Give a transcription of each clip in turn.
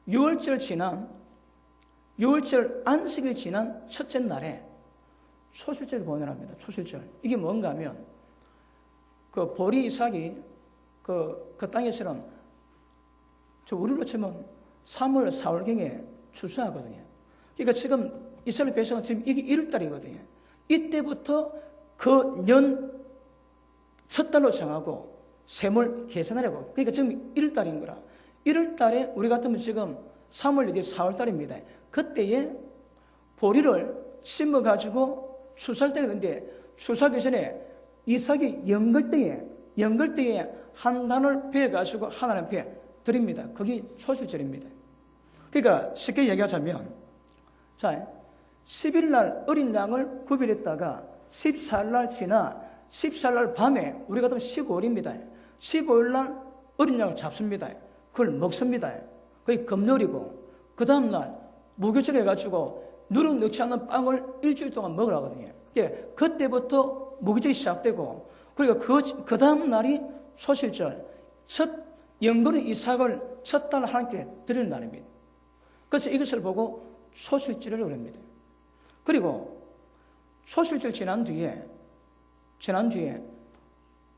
6월절 안식일 지난 첫째 날에 초실절을 보내랍니다. 초실절. 이게 뭔가 하면 그 보리 이삭이 그 땅에서는 우리로 치면 3월, 4월경에 추수하거든요. 그러니까 지금 이스라엘 백성은 지금 이게 1월달이거든요. 이때부터 그 년 첫 달로 정하고 셈을 계산하려고. 그러니까 지금 1월달인 거라. 1월달에 우리 같으면 지금 3월, 4월달입니다. 그때에 보리를 심어가지고 추수할 때가 있는데 추수하기 전에 이삭이 연글대에 한 단을 베어가지고 하나님께 드립니다. 그게 초실절입니다. 그러니까 쉽게 얘기하자면, 자, 10일날 어린 양을 구별했다가 14일날 지나 14일날 밤에 우리 같으면 15일입니다. 15일날 어린 양을 잡습니다. 그걸 먹습니다. 그게 금요일이고, 그 다음날 무교절 해가지고 누룩 넣지 않는 빵을 일주일 동안 먹으라 하거든요. 그때부터 무교절이 시작되고, 그리고 그 다음날이 초실절, 첫 연거른 이삭을 첫 달 하나님께 드리는 날입니다. 그래서 이것을 보고 초실절을 그럽니다. 그리고 초실절 지난 뒤에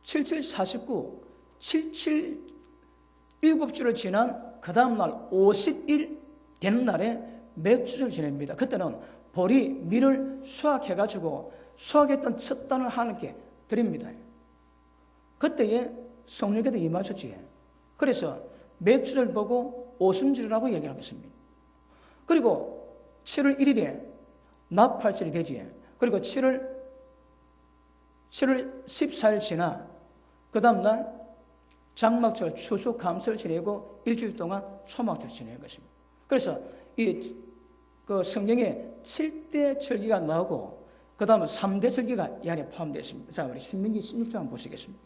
77, 49, 77, 7주를 지난 그 다음날 50일 되는 날에 맥주를 지냅니다. 그때는 보리, 밀을 수확해가지고 수확했던 첫 단을 하나님께 드립니다. 그때에 성령께도 임하셨지. 그래서 맥주를 보고 오순절이라고 얘기를 하겠습니다. 그리고 7월 1일에 나팔절이 되지. 그리고 7월 14일 지나 그 다음날 장막절, 추수, 감설 지내고 일주일 동안 초막절 지내는 것입니다. 그래서 그 성경에 7대 절기가 나오고 그 다음에 3대 절기가 이 안에 포함되어 있습니다. 자, 우리 신명기 16장 한번 보시겠습니다.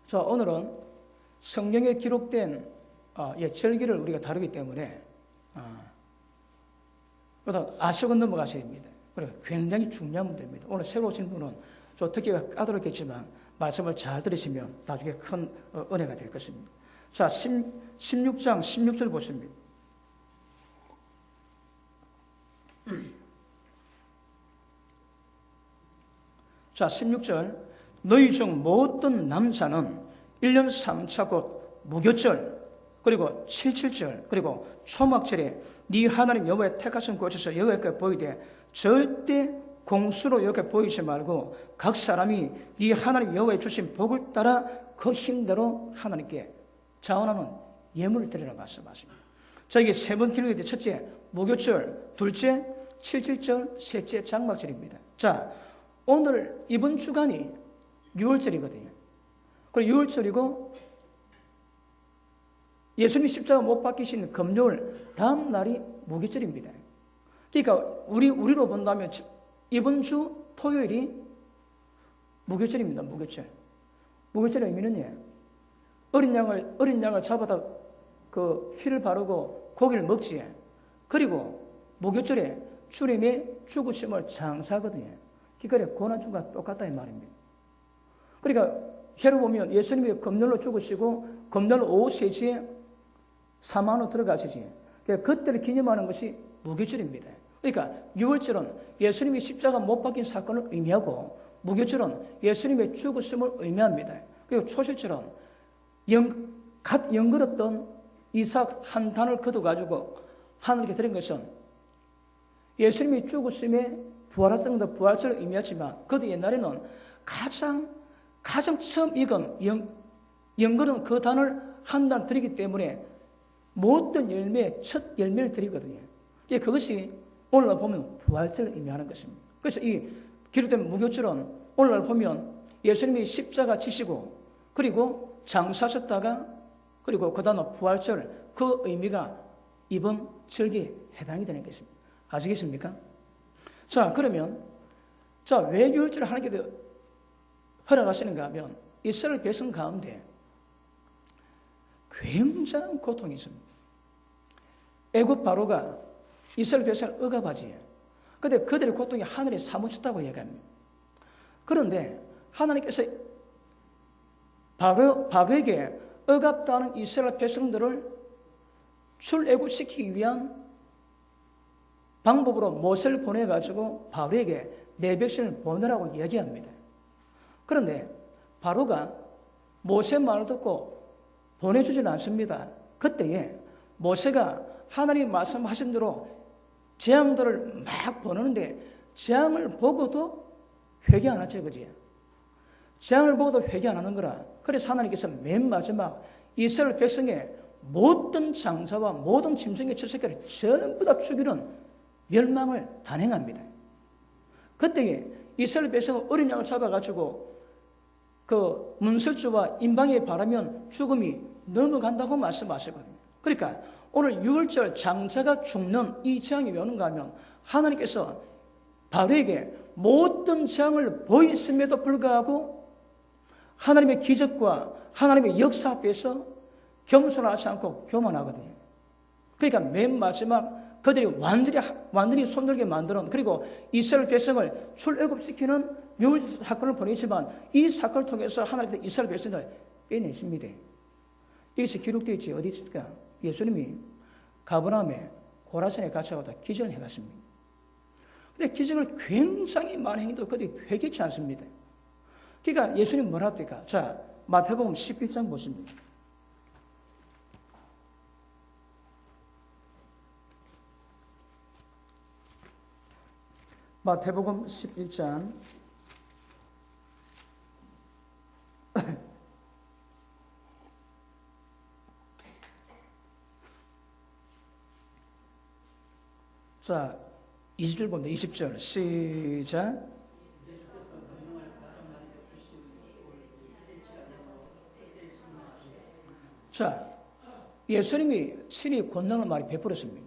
자, 오늘은 성경에 기록된 절기를 우리가 다루기 때문에 그래서 아시고 넘어가셔야 됩니다. 그리고 굉장히 중요한 문제입니다. 오늘 새로 오신 분은 저 듣기가 까다롭겠지만 말씀을 잘 들으시면 나중에 큰 은혜가 될 것입니다. 자, 16장 16절 보십니다. 자, 16절. 너희 중 모든 남자는 1년 3차 곧 무교절, 그리고 77절, 그리고 초막절에 네 하나님 여호와의 택하신 곳에서 여호와께 보이되 절대 공수로 여호와께 보이지 말고 각 사람이 네 하나님 여호와의 주신 복을 따라 그 힘대로 하나님께 자원하는 예물을 드리라 말씀하십니다. 자, 이게 세 번 기록이 돼. 첫째 무교절, 둘째 77절, 셋째 장막절입니다. 자, 오늘 이번 주간이 6월절이거든요. 그리고 6월절이고 예수님이 십자가 못 박히신 금요일 다음 날이 무교절입니다. 그러니까 우리로 본다면 이번 주 토요일이 무교절입니다. 무교절. 무교절의 의미는요, 어린 양을 잡아다 그 피를 바르고 고기를 먹지. 그리고 무교절에 주님의 죽으심을 장사하거든요. 그러니까 고난주가 똑같다 이 말입니다. 그러니까 해로 보면 예수님이 금요일로 죽으시고 금요일 오후 3시에 사망으로 들어가시지. 그때를 기념하는 것이 무교절입니다. 그러니까 6월절은 예수님이 십자가 못 박힌 사건을 의미하고 무교절은 예수님의 죽으심을 의미합니다. 그리고 초실절은 갓 연걸었던 이삭 한 단을 거둬가지고 하늘께 드린 것은 예수님이 죽으심에 부활하셨습니다. 부활절을 의미하지만 그도 옛날에는 가장 처음 익은 연걸은 그 단을 한 단 드리기 때문에 모든 열매, 첫 열매를 드리거든요. 그것이 오늘날 보면 부활절을 의미하는 것입니다. 그래서 이 기록된 무교절은 오늘날 보면 예수님이 십자가 지시고 그리고 장사하셨다가 그리고 그 다음 부활절, 그 의미가 이번 절기에 해당이 되는 것입니다. 아시겠습니까? 자, 그러면 왜 6월절을 하나님께 허락하시는가 하면 이스라엘 백성 가운데 굉장한 고통이 있습니다. 애굽 바로가 이스라엘 백성을 억압하지. 그런데 그들의 고통이 하늘에 사무쳤다고 얘기합니다. 그런데 하나님께서 바로에게 억압당하는 이스라엘 백성들을 출애굽시키기 위한 방법으로 모세를 보내가지고 바로에게 내 백성을 보내라고 얘기합니다. 그런데 바로가 모세 말을 듣고 보내주지는 않습니다. 그때에 모세가 하나님 말씀하신 대로 재앙들을 막 보내는데 재앙을 보고도 회개 안 하죠, 그지? 재앙을 보고도 회개 안 하는 거라. 그래서 하나님께서 맨 마지막 이스라엘 백성의 모든 장사와 모든 짐승의 칠새끼를 전부 다 죽이는 멸망을 단행합니다. 그때에 이스라엘 백성은 어린 양을 잡아가지고 그 문설주와 임방에 바르면 죽음이 넘어간다고 말씀하시거든요. 그러니까 오늘 6월절 장자가 죽는 이 재앙이 왜 오는가 하면 하나님께서 바로에게 모든 재앙을 보였음에도 불구하고 하나님의 기적과 하나님의 역사 앞에서 겸손하지 않고 교만하거든요. 그러니까 맨 마지막 그들이 완전히 손들게 만드는, 그리고 이스라엘 백성을 출애굽시키는 묘 사건을 보내지만 이 사건을 통해서 하나님께서 이스라엘 백성을 빼내십니다. 이것이 기록되어 있지 어디 있습니까? 예수님이 가버나움에 고라산에 갇혀가다 기적을 해갔습니다. 근데 기적을 굉장히 많은 행위도 그들이 회개치 않습니다. 그러니까 예수님 뭐라 합니까? 자, 마태복음 11장 보십니다. 마태복음 11장 자, 20절 봅니다. 20절 시작. 자, 예수님이 친히 권능을 많이 베풀었습니다.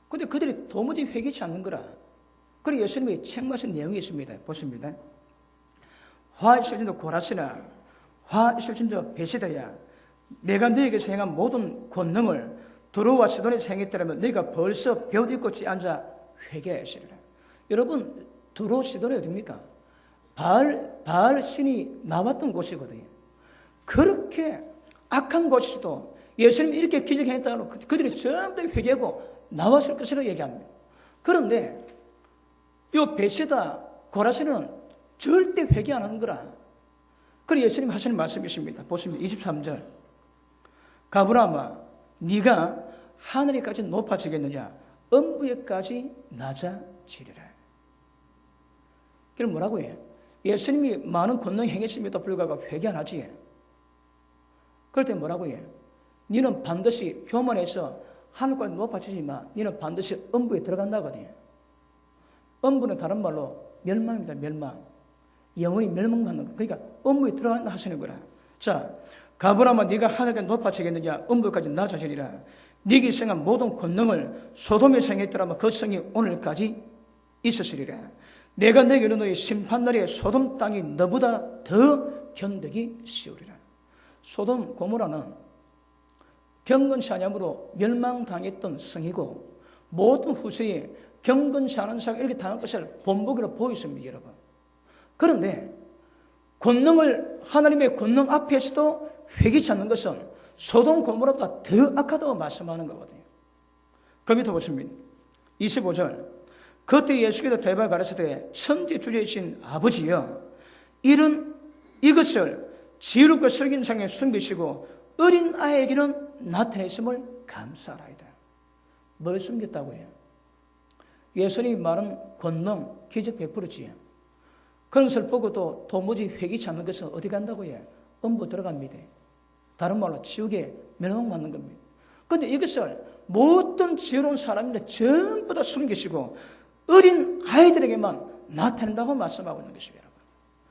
그런데 그들이 도무지 회개치 않는 거라. 그리고 예수님이 책망하신 내용이 있습니다. 보십니다. 화 있을 진도 고라시나, 화 있을 진도 베시다야, 내가 너에게서 행한 모든 권능을 두로와 시돈에서 행했더라면 너희가 벌써 벼 뒤꽃이 앉아 회개하시리라. 여러분, 두로 시돈이 어디입니까? 바알 신이 나왔던 곳이거든요. 그렇게 악한 곳에서도 예수님이 이렇게 기적했다고 그들이 전부 다 회개하고 나왔을 것이라고 얘기합니다. 그런데 이 베세다 고라스는 절대 회개 안 하는 거라. 그래서 예수님 하시는 말씀이 있습니다. 보시면 23절. 가브라함아, 네가 하늘에까지 높아지겠느냐? 음부에까지 낮아지리라. 그럼 뭐라고 해? 예수님이 많은 권능 행했음에도 불구하고 회개 안 하지. 그럴 때 뭐라고 해? 너는 반드시 표면에서 하늘까지 높아지지만 너는 반드시 음부에 들어간다거든요. 음부는 다른 말로 멸망입니다. 멸망. 영원히 멸망받는 거. 그러니까 음부에 들어간다 하시는 거라. 자, 가브라함아, 네가 하늘까지 높아지겠느냐? 음부까지 낮아지리라. 네게 생한 모든 권능을 소돔에 생했더라면 그 성이 오늘까지 있었으리라. 내가 내게 너의 심판날에 소돔 땅이 너보다 더 견디기 쉬우리라. 소돔 고모라는 경건치 않음으로 멸망당했던 성이고 모든 후세에 경건치 않은 자가 이렇게 당할 것을 본보기로 보였습니다, 여러분. 그런데 권능을 하나님의 권능 앞에서도 회개치 않는 것은 소돔 고모라보다 더 악하다고 말씀하는 거거든요. 그 밑에 보십니다. 25절. 그때 예수께서 대발 가르치되 천지 주제이신 아버지여, 이것을 지혜롭고 슬긴 상에 숨기시고 어린 아이에게는 나타냈음을 감사하라이다. 뭘 숨겼다고 해요? 예수님이 말한 권능, 기적 베풀었지. 그런 것을 보고도 도무지 회개치 않는 것은 어디 간다고 해요? 음부 들어갑니다. 다른 말로 지옥에 멸망받는 겁니다. 그런데 이것을 모든 지혜로운 사람인데 전부 다 숨기시고 어린 아이들에게만 나타낸다고 말씀하고 있는 것입니다.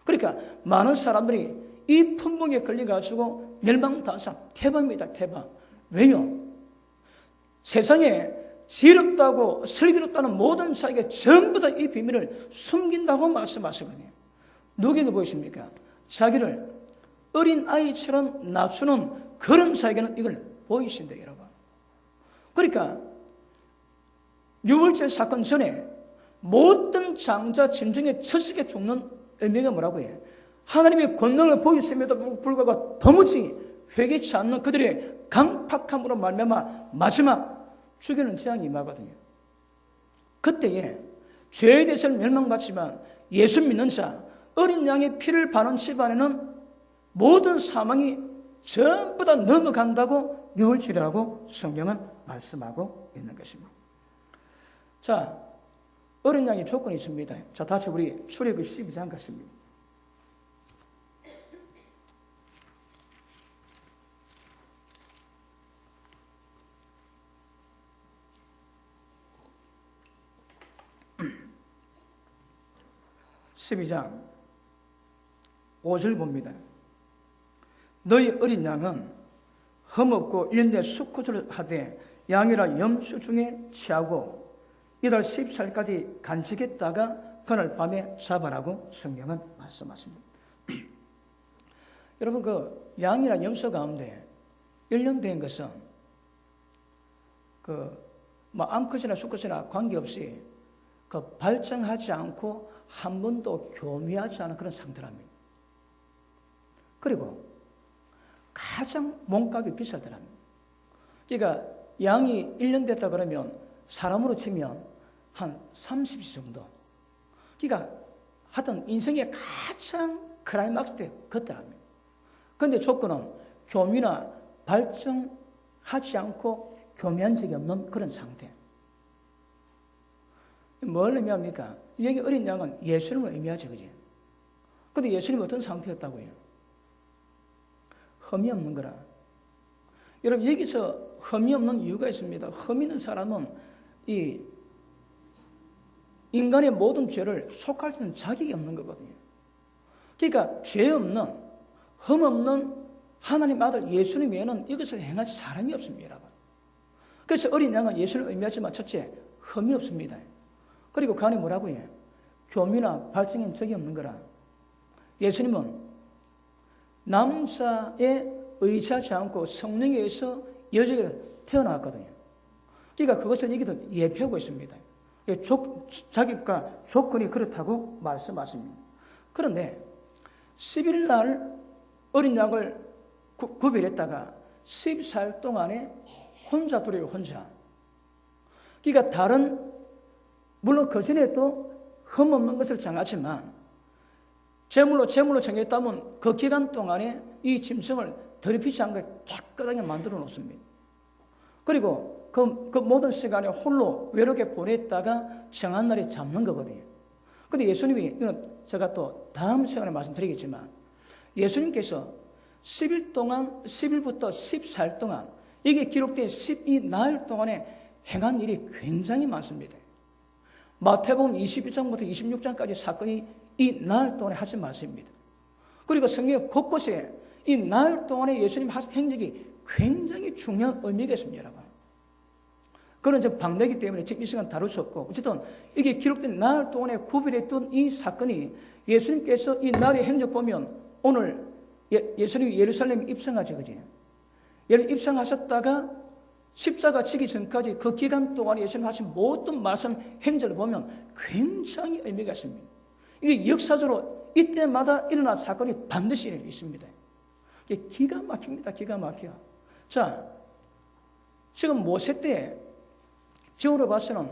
그러니까 많은 사람들이 이 품목에 걸려가지고 멸망당한 사람 태반입니다. 태반. 왜요? 세상에 지혜롭다고 슬기롭다는 모든 자에게 전부 다 이 비밀을 숨긴다고 말씀하시거든요. 누구에게 보이십니까? 자기를 어린 아이처럼 낮추는 그런 자에게는 이걸 보이신대요, 여러분. 그러니까 6월절 사건 전에 모든 장자 짐승의 철석에 죽는 의미가 뭐라고 해요? 하나님의 권능을 보였음에도 불구하고 도무지 회개치 않는 그들의 강팍함으로 말미암아 마지막 죽이는 재앙이 임하거든요. 그때에 죄에 대해서는 멸망받지만 예수 믿는 자, 어린 양의 피를 바른 집안에는 모든 사망이 전부 다 넘어간다고 유월절이라고 성경은 말씀하고 있는 것입니다. 자, 어린 양의 조건이 있습니다. 자, 다시 우리 출애굽기 12장 같습니다. (12장) 5절 봅니다. 너희 어린 양은 흠없고 1년에 수컷을 하되 양이라 염소 중에 취하고 이달 10살까지 간직했다가 그날 밤에 잡아라고 성경은 말씀하십니다. 여러분, 그 양이나 염소 가운데 1년 된 것은 암컷이나 수컷이나 관계없이 발정하지 않고 한 번도 교미하지 않은 그런 상태랍니다. 그리고 가장 몸값이 비싸더랍니다. 그러니까 양이 1년 됐다 그러면 사람으로 치면 한 30시 정도. 그러니까 하여튼 인생의 가장 클라이막스 때 그때랍니다. 그런데 조건은 교미나 발정하지 않고 교미한 적이 없는 그런 상태. 뭘 의미합니까? 여기 어린 양은 예수님을 의미하지, 그지? 근데 예수님은 어떤 상태였다고요? 흠이 없는 거라. 여러분, 여기서 흠이 없는 이유가 있습니다. 흠 있는 사람은 이 인간의 모든 죄를 속할 수 있는 자격이 없는 거거든요. 그러니까 죄 없는, 흠 없는 하나님 아들 예수님 외에는 이것을 행할 사람이 없습니다, 여러분. 그래서 어린 양은 예수님을 의미하지만 첫째, 흠이 없습니다. 그리고 그 안에 뭐라고 해요? 교미나 발정한 적이 없는 거라. 예수님은 남자에 의지하지 않고 성령에 의해서 여자가 태어났거든요. 그러니까 그것을 여기도 예표하고 있습니다. 자격과 조건이 그렇다고 말씀하십니다. 그런데 10일 날 어린 양을 구별했다가 14일 동안에 혼자 두려워, 혼자. 그러니까 물론 그 전에도 흠 없는 것을 정하지만 제물로 정했다면 그 기간 동안에 이 짐승을 더럽히지 않고 깨끗하게 만들어 놓습니다. 그리고 그 모든 시간에 홀로 외롭게 보냈다가 정한 날에 잡는 거거든요. 그런데 예수님이, 이건 제가 또 다음 시간에 말씀드리겠지만, 예수님께서 10일 동안, 10일부터 14일 동안, 이게 기록된 12나흘 동안에 행한 일이 굉장히 많습니다. 마태복음 21장부터 26장까지 사건이 이 나흘 동안에 하신 말씀입니다. 그리고 성경 곳곳에 이 나흘 동안에 예수님 하신 행적이 굉장히 중요한 의미가 있습니다, 여러분. 그건 좀 방대기 때문에 지금 이 시간 다룰 수 없고, 어쨌든 이게 기록된 나흘 동안에 구별했던 이 사건이 예수님께서 이 나흘의 행적 보면 오늘 예수님이 예루살렘에 입성하죠, 그지? 입성하셨다가 십자가 지기 전까지 그 기간 동안 예수님 하신 모든 말씀 행적을 보면 굉장히 의미가 있습니다. 이게 역사적으로 이때마다 일어난 사건이 반드시 있습니다. 이게 기가 막힙니다. 기가 막혀. 자, 지금 모세 때 지금으로 봐서는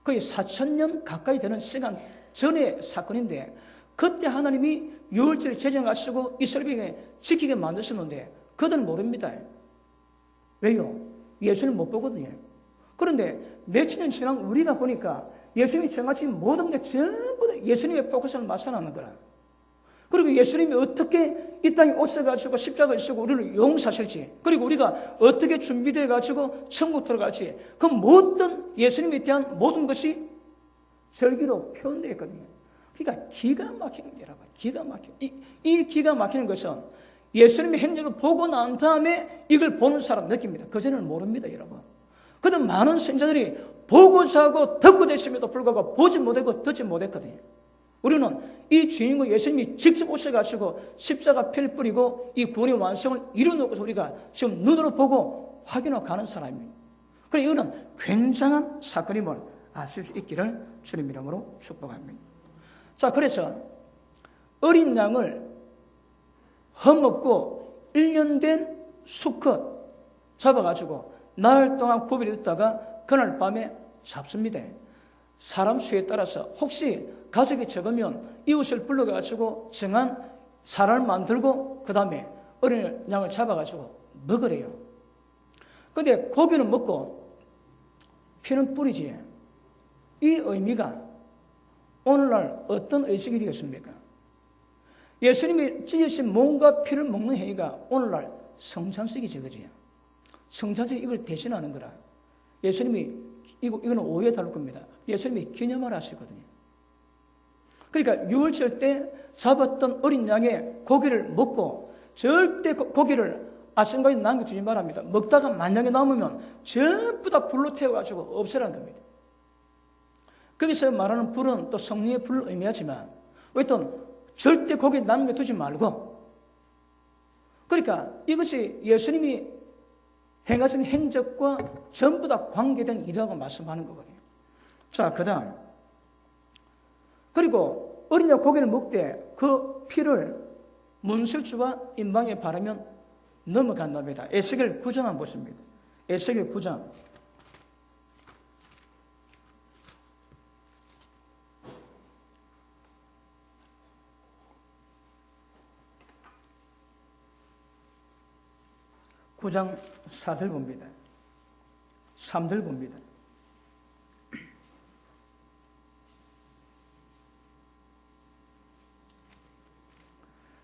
거의 4,000년 가까이 되는 시간 전의 사건인데, 그때 하나님이 유월절을 제정하시고 이스라엘에게 지키게 만드셨는데 그들은 모릅니다. 왜요? 예수님 못 보거든요. 그런데 몇천 년 지난 우리가 보니까 예수님이 정하신 모든 게 전부 다 예수님의 포커스를 맞춰놓는 거라. 그리고 예수님이 어떻게 이 땅에 오셔가지고 십자가를 지고 우리를 용서하실지, 그리고 우리가 어떻게 준비되어가지고 천국 들어갈지, 그 모든 예수님에 대한 모든 것이 절기로 표현되어 있거든요. 그러니까 기가 막히는 거예요, 여러분. 기가 막혀. 이 기가 막히는 것은 예수님의 행적을 보고 난 다음에 이걸 보는 사람 느낍니다. 그전에는 모릅니다, 여러분. 그런데 많은 선지자들이 보고자 하고 듣고 됐음에도 불구하고 보지 못하고 듣지 못했거든요. 우리는 이 주인공 예수님이 직접 오셔가지고 십자가 피를 뿌리고 이 구원의 완성을 이루어놓고서 우리가 지금 눈으로 보고 확인하고 가는 사람입니다. 그래서 이거는 굉장한 사건임을 아실 수 있기를 주님 이름으로 축복합니다. 자, 그래서 어린 양을 흠없고 1년 된 수컷 잡아가지고 나흘 동안 구별이 됐다가 그날 밤에 잡습니다. 사람 수에 따라서 혹시 가족이 적으면 이웃을 불러가지고 정한 살을 만들고 그 다음에 어린 양을 잡아가지고 먹으래요. 근데 고기는 먹고 피는 뿌리지. 이 의미가 오늘날 어떤 의식이 되겠습니까? 예수님이 찢으신 몸과 피를 먹는 행위가 오늘날 성찬식이지, 그지? 성찬식 이걸 대신하는 거라. 예수님이 이거는 오해에 다룰 겁니다. 예수님이 기념을 하시거든요. 그러니까 유월절 때 잡았던 어린 양의 고기를 먹고 절대 고기를 아침까지 남겨두지 말합니다. 먹다가 만약에 남으면 전부 다 불로 태워가지고 없애라는 겁니다. 거기서 말하는 불은 또 성령의 불을 의미하지만 어떤 절대 고기 남겨두지 말고, 그러니까 이것이 예수님이 행하신 행적과 전부 다 관계된 일이라고 말씀하는 거거든요. 자, 그 다음, 그리고 어린 양 고기를 먹되 그 피를 문술주와 임방에 바르면 넘어간답니다. 에스겔 9장 한번 보십니다. 에스겔 9장. (9장) 4절 봅니다. 3절 봅니다.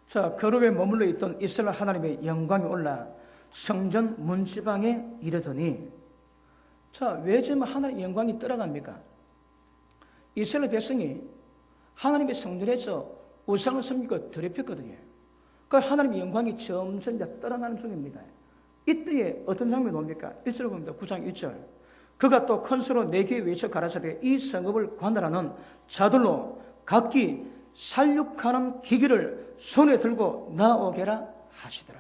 자, 거룩에 머물러 있던 이스라엘 하나님의 영광이 올라 성전 문지방에 이르더니, 자, 왜 지금 하나님의 영광이 떠나갑니까? 이스라엘 백성이 하나님의 성전에서 우상을 섬기고 더럽혔거든요. 그 하나님의 영광이 점점 떠나가는 중입니다. 이때에 어떤 장면이 옵니까? 1절 봅니다. 9장 1절. 그가 또 큰 소리로 내 귀에 외쳐 가라사대 이 성읍을 관할하는 자들로 각기 살육하는 기기를 손에 들고 나오게라 하시더라.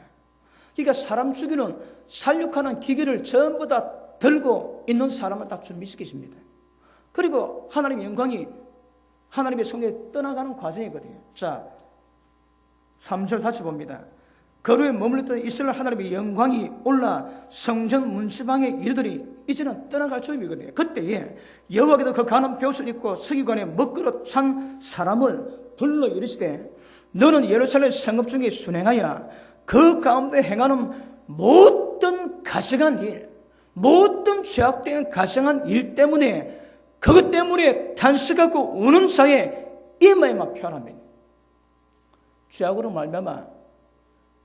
그러니까 사람 죽이는 살육하는 기기를 전부 다 들고 있는 사람을 딱 준비시키십니다. 그리고 하나님의 영광이 하나님의 성전에 떠나가는 과정이거든요. 자, 3절 다시 봅니다. 거루에 머물렀던 이스라엘 하나님의 영광이 올라 성전 문지방에 이르더니 이제는 떠나갈 즈음이거든요. 그때에 여호와께서 그 가는 벼슬 입고 서기관에 먹그릇 찬 사람을 불러 이르시되 너는 예루살렘 성읍 중에 순행하여 그 가운데 행하는 모든 가증한 일, 모든 죄악된 가증한 일 때문에 그것 때문에 탄식하고 우는 자의 이마에만 표현합니다. 죄악으로 말미암아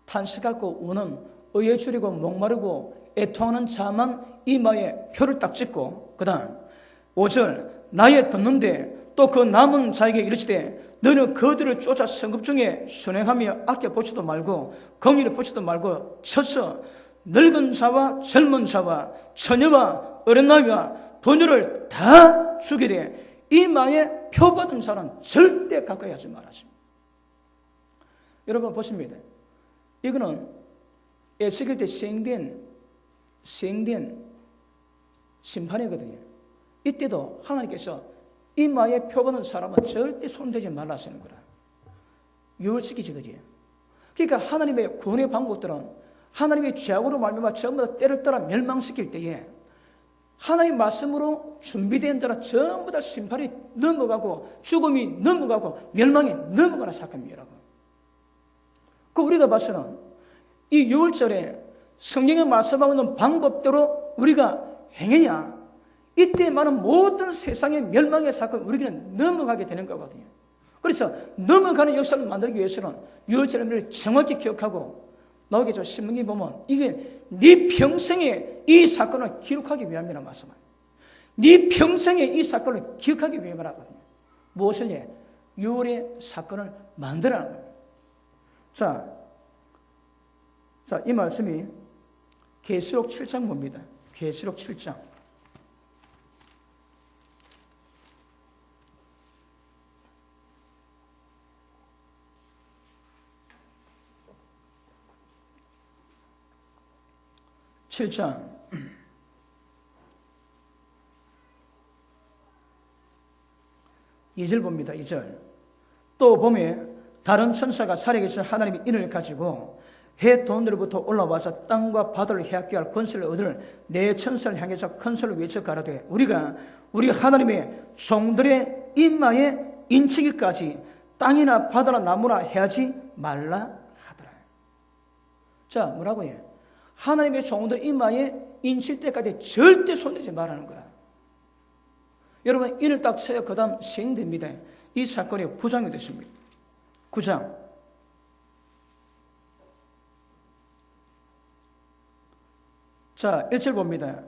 탄식하고 우는 의에 줄이고 목마르고 애통하는 자만 이마에 표를 딱 찍고, 그 다음 5절 나의 듣는데 또 그 남은 자에게 이르시되 너는 그들을 쫓아 성읍 중에 순행하며 아껴보지도 말고 공의를 보지도 말고 쳐서 늙은 자와 젊은 자와 처녀와 어린아이와 부녀를 다 죽이되 이마에 표받은 자는 절대 가까이 하지 말아십니다. 여러분 보십니다. 이거는 에스겔 때 시행된 심판이거든요. 이때도 하나님께서 이마에 표받은 사람은 절대 손대지 말라 하시는 거라. 유월시키지, 그지? 그러니까 하나님의 구원의 방법들은 하나님의 죄악으로 말미암아 전부 다 때를 따라 멸망시킬 때에 하나님 말씀으로 준비된 자라 전부 다 심판이 넘어가고 죽음이 넘어가고 멸망이 넘어가는 사건입니다, 여러분. 그 우리가 봐서는 이 6월절에 성경에 말씀하고 있는 방법대로 우리가 행해야 이때 많은 모든 세상의 멸망의 사건 우리는 넘어가게 되는 거거든요. 그래서 넘어가는 역사를 만들기 위해서는 6월절을 정확히 기억하고 나오겠죠. 신문기 보면 이게 네 평생에 이 사건을 기록하기 위함이라는 말씀이에요. 네 평생에 이 사건을 기억하기 위함이라거든요. 무엇을 해? 6월의 사건을 만들어라는 거예요. 자, 이 말씀이 계시록 7장 봅니다. 계시록 7장. (7장) 2절 봅니다. 2절. 또 봄에 다른 천사가 살아계신 하나님의 인을 가지고 해 돈으로부터 올라와서 땅과 바다를 해악게 할 권세를 얻을 내 천사를 향해서 큰 소리로 외쳐 가라되 우리가 우리 하나님의 종들의 인마에 인치기까지 땅이나 바다나 나무나 해하지 말라 하더라. 자, 뭐라고 해? 하나님의 종들 인마에 인칠 때까지 절대 손대지 말라는 거라. 여러분, 이를 딱 쳐야 그 다음 시행됩니다. 이 사건이 9장이 됐습니다. 9장. 자, 1절 봅니다.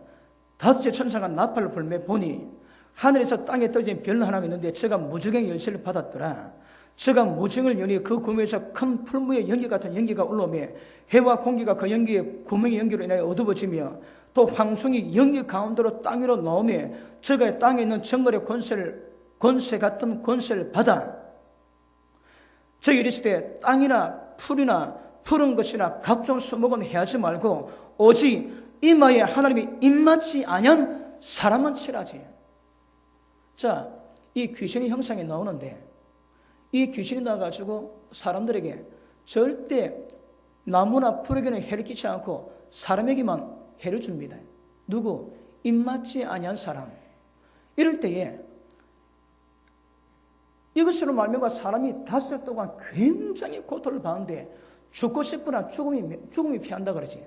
다섯째 천사가 나팔을 불매 보니 하늘에서 땅에 떨어진 별 하나가 있는데 저가 무적의 열쇠를 받았더라. 저가 무증을 여니 그 구멍에서 큰 풀무의 연기 같은 연기가 올라오며 해와 공기가 그 연기의 구멍의 연기로 인하여 어두워지며 또 황송이 연기 가운데로 땅 위로 나오며 저가 땅에 있는 정글의 권세 같은 권세를 받아 저기 이르시되 땅이나 풀이나 푸른 것이나 각종 수목은 해하지 말고 오직 이마에 하나님이 입맞지 아니한 사람은 칠하지. 자, 이 귀신의 형상이 나오는데 이 귀신이 나와가지고 사람들에게 절대 나무나 풀에게는 해를 끼치지 않고 사람에게만 해를 줍니다. 누구? 입맞지 아니한 사람. 이럴 때에 이것으로 말미암아 사람이 5달 동안 굉장히 고통을 받는데 죽고 싶거나 죽음이 피한다 그러지.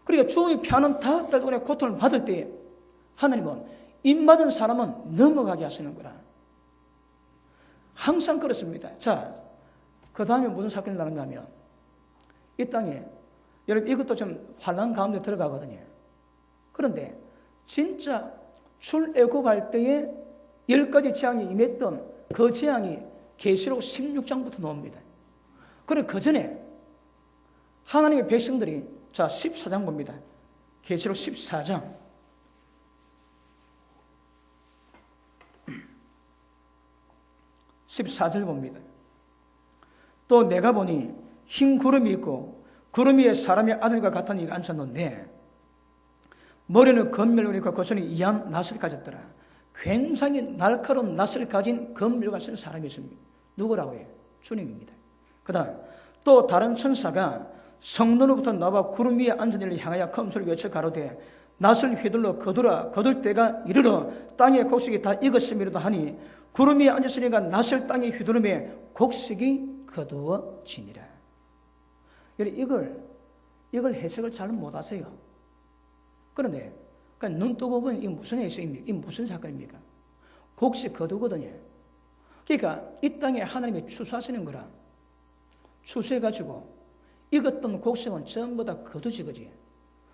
그러니까 죽음이 피하는 5달 동안의 고통을 받을 때 하나님은 입맞은 사람은 넘어가게 하시는 거라. 항상 그렇습니다. 자, 그 다음에 무슨 사건이 나는가 하면 이 땅에 여러분 이것도 좀 환난 가운데 들어가거든요. 그런데 진짜 출애굽할 때에 10가지 재앙이 임했던 그 재앙이 계시록 16장부터 나옵니다. 그리고 그 전에 하나님의 백성들이 자 14장 봅니다. 계시록 14장 14절 봅니다. 또 내가 보니 흰 구름이 있고 구름 위에 사람의 아들과 같은 이가 앉았는데 머리는 검멜로 있고 그 손에 이한 낫을 가졌더라. 굉장히 날카로운 낫을 가진 검멜과 쓴 사람이 있습니다. 누구라고 해요? 주님입니다. 그 다음 또 다른 천사가 성도로부터 나와 구름 위에 앉은 이를 향하여 큰 소리로 외쳐 가로되 낫을 휘둘러 거둘 때가 이르러 땅의 곡식이 다 익었음이라도 하니 구름 위에 앉았으니까 낫을 땅에 휘두르며 곡식이 거두어지니라. 이걸 해석을 잘 못하세요. 그런데 그러니까 눈 뜨고 보면 이게 무슨 해석입니까? 이게 무슨 사건입니까? 곡식 거두거든요. 그러니까 이 땅에 하나님이 추수하시는 거라. 추수해가지고 익었던 곡식은 전부 다 거두지거지.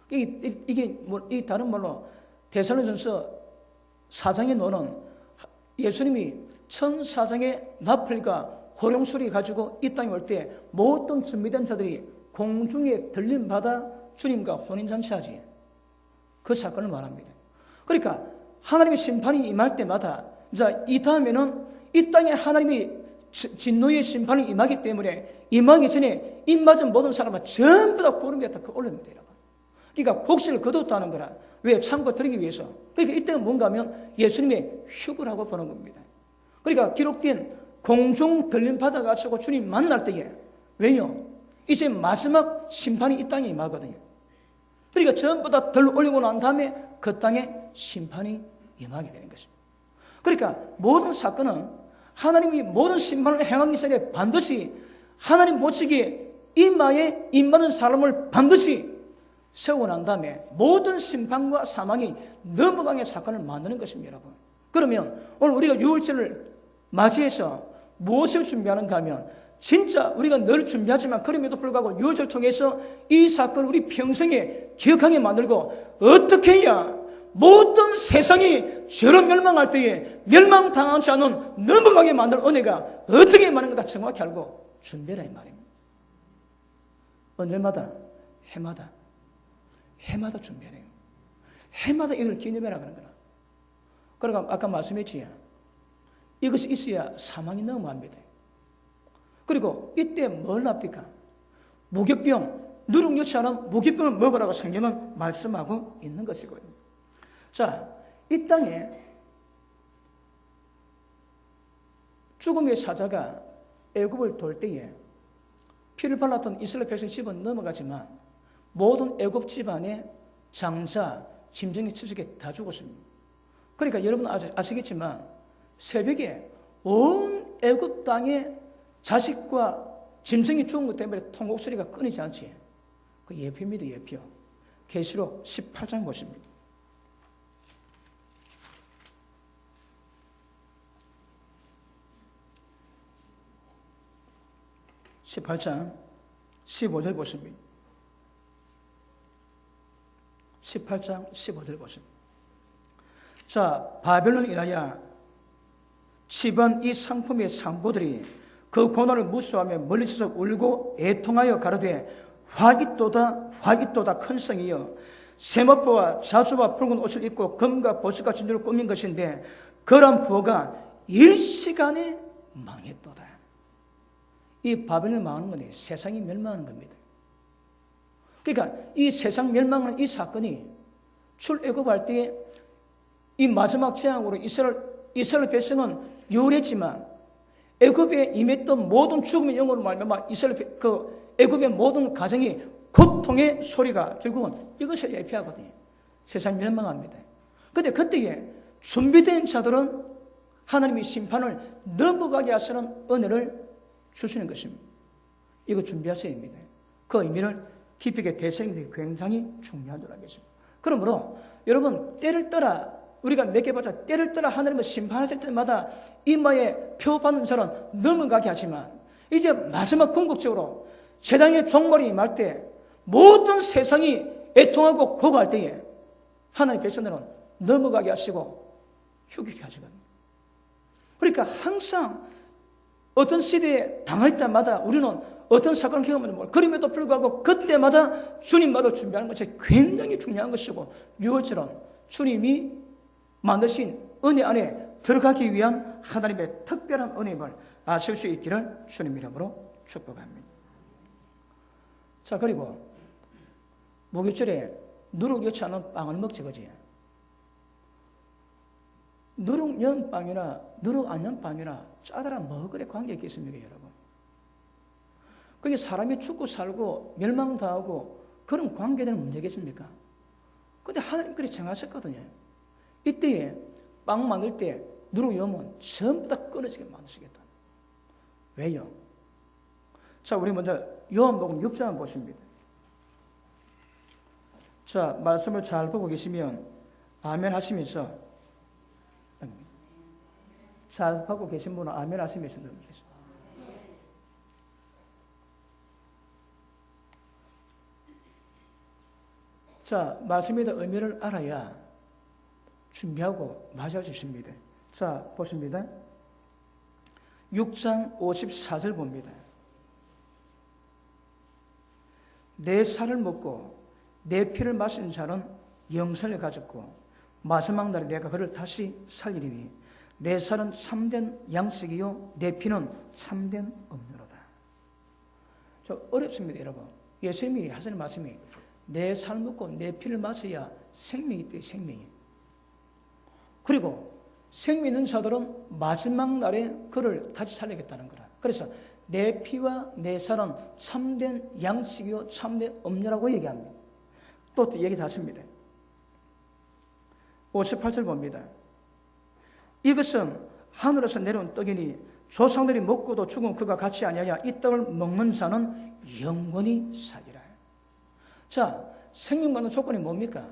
이게 이 다른 말로 데살로니가전서 4장에 노는 예수님이 천사장의 나팔과 호령소리 가지고 이 땅에 올 때 모든 준비된 자들이 공중에 들림받아 주님과 혼인잔치하지. 그 사건을 말합니다. 그러니까 하나님의 심판이 임할 때마다 이 다음에는 이 땅에 하나님이 진노의 심판이 임하기 때문에 임하기 전에 입맞은 모든 사람은 전부 다 구름 위에 다 올립니다. 그러니까 곡식을 거뒀다는 거라. 왜? 참고 드리기 위해서. 그러니까 이때는 뭔가 하면 예수님의 휴거라고 보는 겁니다. 그러니까 기록된 공중 들림 받아가지고 주님 만날 때에 왜요? 이제 마지막 심판이 이 땅에 임하거든요. 그러니까 전부 다 들 올리고 난 다음에 그 땅에 심판이 임하게 되는 것입니다. 그러니까 모든 사건은 하나님이 모든 심판을 행하기 전에 반드시 하나님 보시기에 이마에 임하는 사람을 반드시 세우고 난 다음에 모든 심판과 사망이 넘어가는 사건을 만드는 것입니다, 여러분. 그러면 오늘 우리가 유월절을 맞이해서 무엇을 준비하는가 하면 진짜 우리가 늘 준비하지만 그럼에도 불구하고 유월절을 통해서 이 사건을 우리 평생에 기억하게 만들고 어떻게 해야 모든 세상이 죄로 멸망할 때에 멸망당하지 않은 넘어가게 만들 은혜가 어떻게 임하는 거다 정확히 알고 준비해라 이 말입니다. 언제마다? 해마다 준비해라. 해마다 이걸 기념해라 그런 거라. 그러니까 아까 말씀했지 이것이 있어야 사망이 넘어갑니다. 그리고 이때 뭘 합니까? 무교병, 누룩여치 않은 무교병을 먹으라고 성경은 말씀하고 있는 것이고요. 자, 이 땅에 죽음의 사자가 애굽을 돌 때에 피를 발랐던 이스라엘 백성 집은 넘어가지만 모든 애굽 집안의 장자, 짐승이 치수게 다 죽었습니다. 그러니까 여러분 아시겠지만 새벽에 온 애굽 땅에 자식과 짐승이 죽은 것 때문에 통곡 소리가 끊이지 않지. 그 예표입니다. 예표. 계시록 18장 보십니다. 18장 15절 보십니다. 18장 15절 보십니다. 자, 바벨론 인하여 집안 이 상품의 상보들이 그 고난을 무수하며 멀리서 울고 애통하여 가로되 화기또다 화기또다 큰 성이여 세마포와 자수와 붉은 옷을 입고 금과 보석과 진주를 꾸민 것인데 그런 부호가 일시간에 망했도다. 이 바벨론이 망하는 건데 세상이 멸망하는 겁니다. 그러니까 이 세상 멸망하는 이 사건이 출애굽할 때에 이 마지막 재앙으로 이스라엘 백성은 유월했지만 애굽에 임했던 모든 죽음의 영으로 말미암아 애굽의 모든 가정이 고통의 소리가 결국은 이것을 예표하거든요. 세상 멸망합니다. 그런데 그때에 준비된 자들은 하나님의 심판을 넘어가게 하시는 은혜를 주시는 것입니다. 이거 준비하셔야 됩니다. 그 의미를 깊이 있게 대설하는 것이 굉장히 중요한 줄 알겠습니다. 그러므로 여러분 때를 따라 우리가 몇 개 보자. 때를 따라 하나님을 심판하실 때마다 이마에 표받는 자는 넘어가게 하지만 이제 마지막 궁극적으로 재앙의 종말이 임할 때 모든 세상이 애통하고 고고할 때에 하나님의 백성들은 넘어가게 하시고 휴게케 하시거든요. 그러니까 항상 어떤 시대에 당할 때마다 우리는 어떤 사건을 경험하는 걸 그럼에도 불구하고 그때마다 주님마다 준비하는 것이 굉장히 중요한 것이고 6월처럼 주님이 만드신 은혜 안에 들어가기 위한 하나님의 특별한 은혜임을 아실 수 있기를 주님 이름으로 축복합니다. 자, 그리고 무교절에 누룩 넣지 않은 빵을 먹지, 그지? 누룩 넣은 빵이나 누룩 안 넣은 빵이나 짜다란 뭐 그래 관계 있겠습니까, 여러분? 그게 사람이 죽고 살고 멸망당하고 그런 관계되는 문제겠습니까? 근데 하나님 그렇게 정하셨거든요. 이때에 빵 만들 때 누룩 넣으면 전부 다 끊어지게 만드시겠다. 왜요? 자, 우리 먼저 요한복음 6장 보십니다. 자, 말씀을 잘 보고 계시면 아멘 하시면서 잘 보고 계신 분은 아멘 하시면서 넘기겠습니다. 자, 말씀에 대한 의미를 알아야 준비하고 맞아주십니다. 자, 보십니다. 6장 54절 봅니다. 내 살을 먹고 내 피를 마신 자는 영생을 가졌고 마지막 날에 내가 그를 다시 살리리니 내 살은 참된 양식이요 내 피는 참된 음료로다. 저 어렵습니다, 여러분. 예수님이 하시는 말씀이 내 살 먹고 내 피를 마셔야 생명이 있대, 생명이. 그리고 생명 있는 자들은 마지막 날에 그를 다시 살리겠다는 거라. 그래서 내 피와 내 살은 참된 양식이요 참된 음료라고 얘기합니다. 또 얘기 다십니다. 58절 봅니다. 이것은 하늘에서 내려온 떡이니 조상들이 먹고도 죽은 그가 같이 아니하여 이 떡을 먹는 자는 영원히 살리라. 자, 생명 받는 조건이 뭡니까?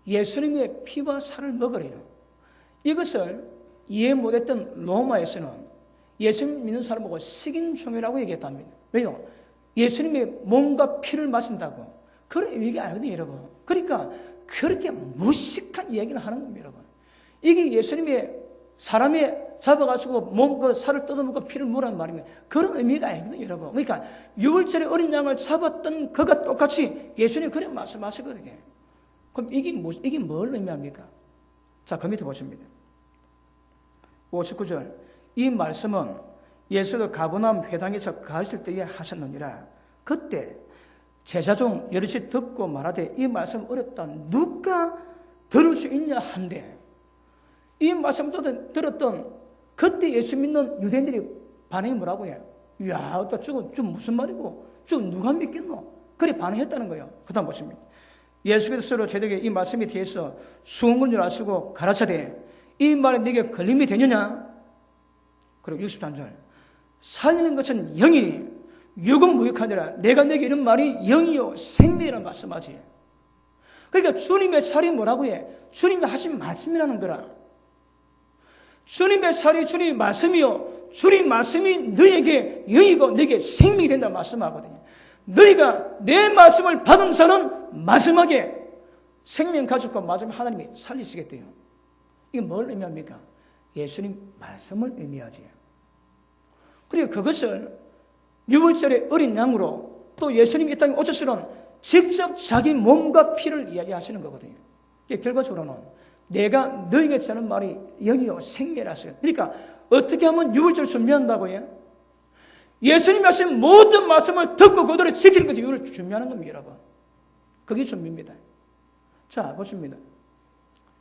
예수님의 피와 살을 먹으래요. 이것을 이해 못했던 로마에서는 예수님 믿는 사람 보고 식인종이라고 얘기했답니다. 왜요? 예수님의 몸과 피를 마신다고. 그런 얘기가 아니거든요, 여러분. 그러니까 그렇게 무식한 얘기를 하는 겁니다, 여러분. 이게 예수님의 사람의 잡아가지고 몸, 그 살을 뜯어먹고 피를 먹으란 말입니다. 그런 의미가 아니거든요, 여러분. 그러니까 6월절에 어린 양을 잡았던 그가 똑같이 예수님이 그렇게 말씀하시거든요. 그럼 이게 뭘 의미합니까? 자, 그 밑에 보십니다. 59절. 이 말씀은 예수가 가버나움 회당에서 가실 때에 하셨느니라. 그때 제자 중 여럿이 듣고 말하되 이 말씀 어렵다. 누가 들을 수 있냐 한데 이 말씀 들었던 그때 예수 믿는 유대인들이 반응이 뭐라고 해요? 야, 또 저거 좀 무슨 말이고, 좀 누가 믿겠노? 그래 반응했다는 거예요. 그 다음 보십니다. 예수께서 서로 저에게 이 말씀에 대해서 수은 줄 아시고 가르쳐대 이 말에 네게 걸림이 되느냐? 그리고 63절 살리는 것은 영이니 육은 무익하니라. 내가 내게 이런 말이 영이요 생명이라는 말씀하지. 그러니까 주님의 살이 뭐라고 해? 주님이 하신 말씀이라는 거라. 주님의 살이 주님의 말씀이요 주님 말씀이 너에게 영이고 너에게 생명이 된다는 말씀하거든요. 너희가 내 말씀을 받은 자는 마지막에 생명 가지고 마지막에 하나님이 살리시겠대요. 이게 뭘 의미합니까? 예수님 말씀을 의미하지. 그리고 그것을 유월절의 어린 양으로 또 예수님이 이 땅에 오셔서는 직접 자기 몸과 피를 이야기하시는 거거든요. 결과적으로는 내가 너희에게 전하는 말이 영이요 생명이라서요. 그러니까 어떻게 하면 유월절을 준비한다고 해요? 예수님이 하신 모든 말씀을 듣고 그대로 지키는 것이 이걸 준비하는 겁니다, 여러분. 그게 준비입니다. 자, 보십니다.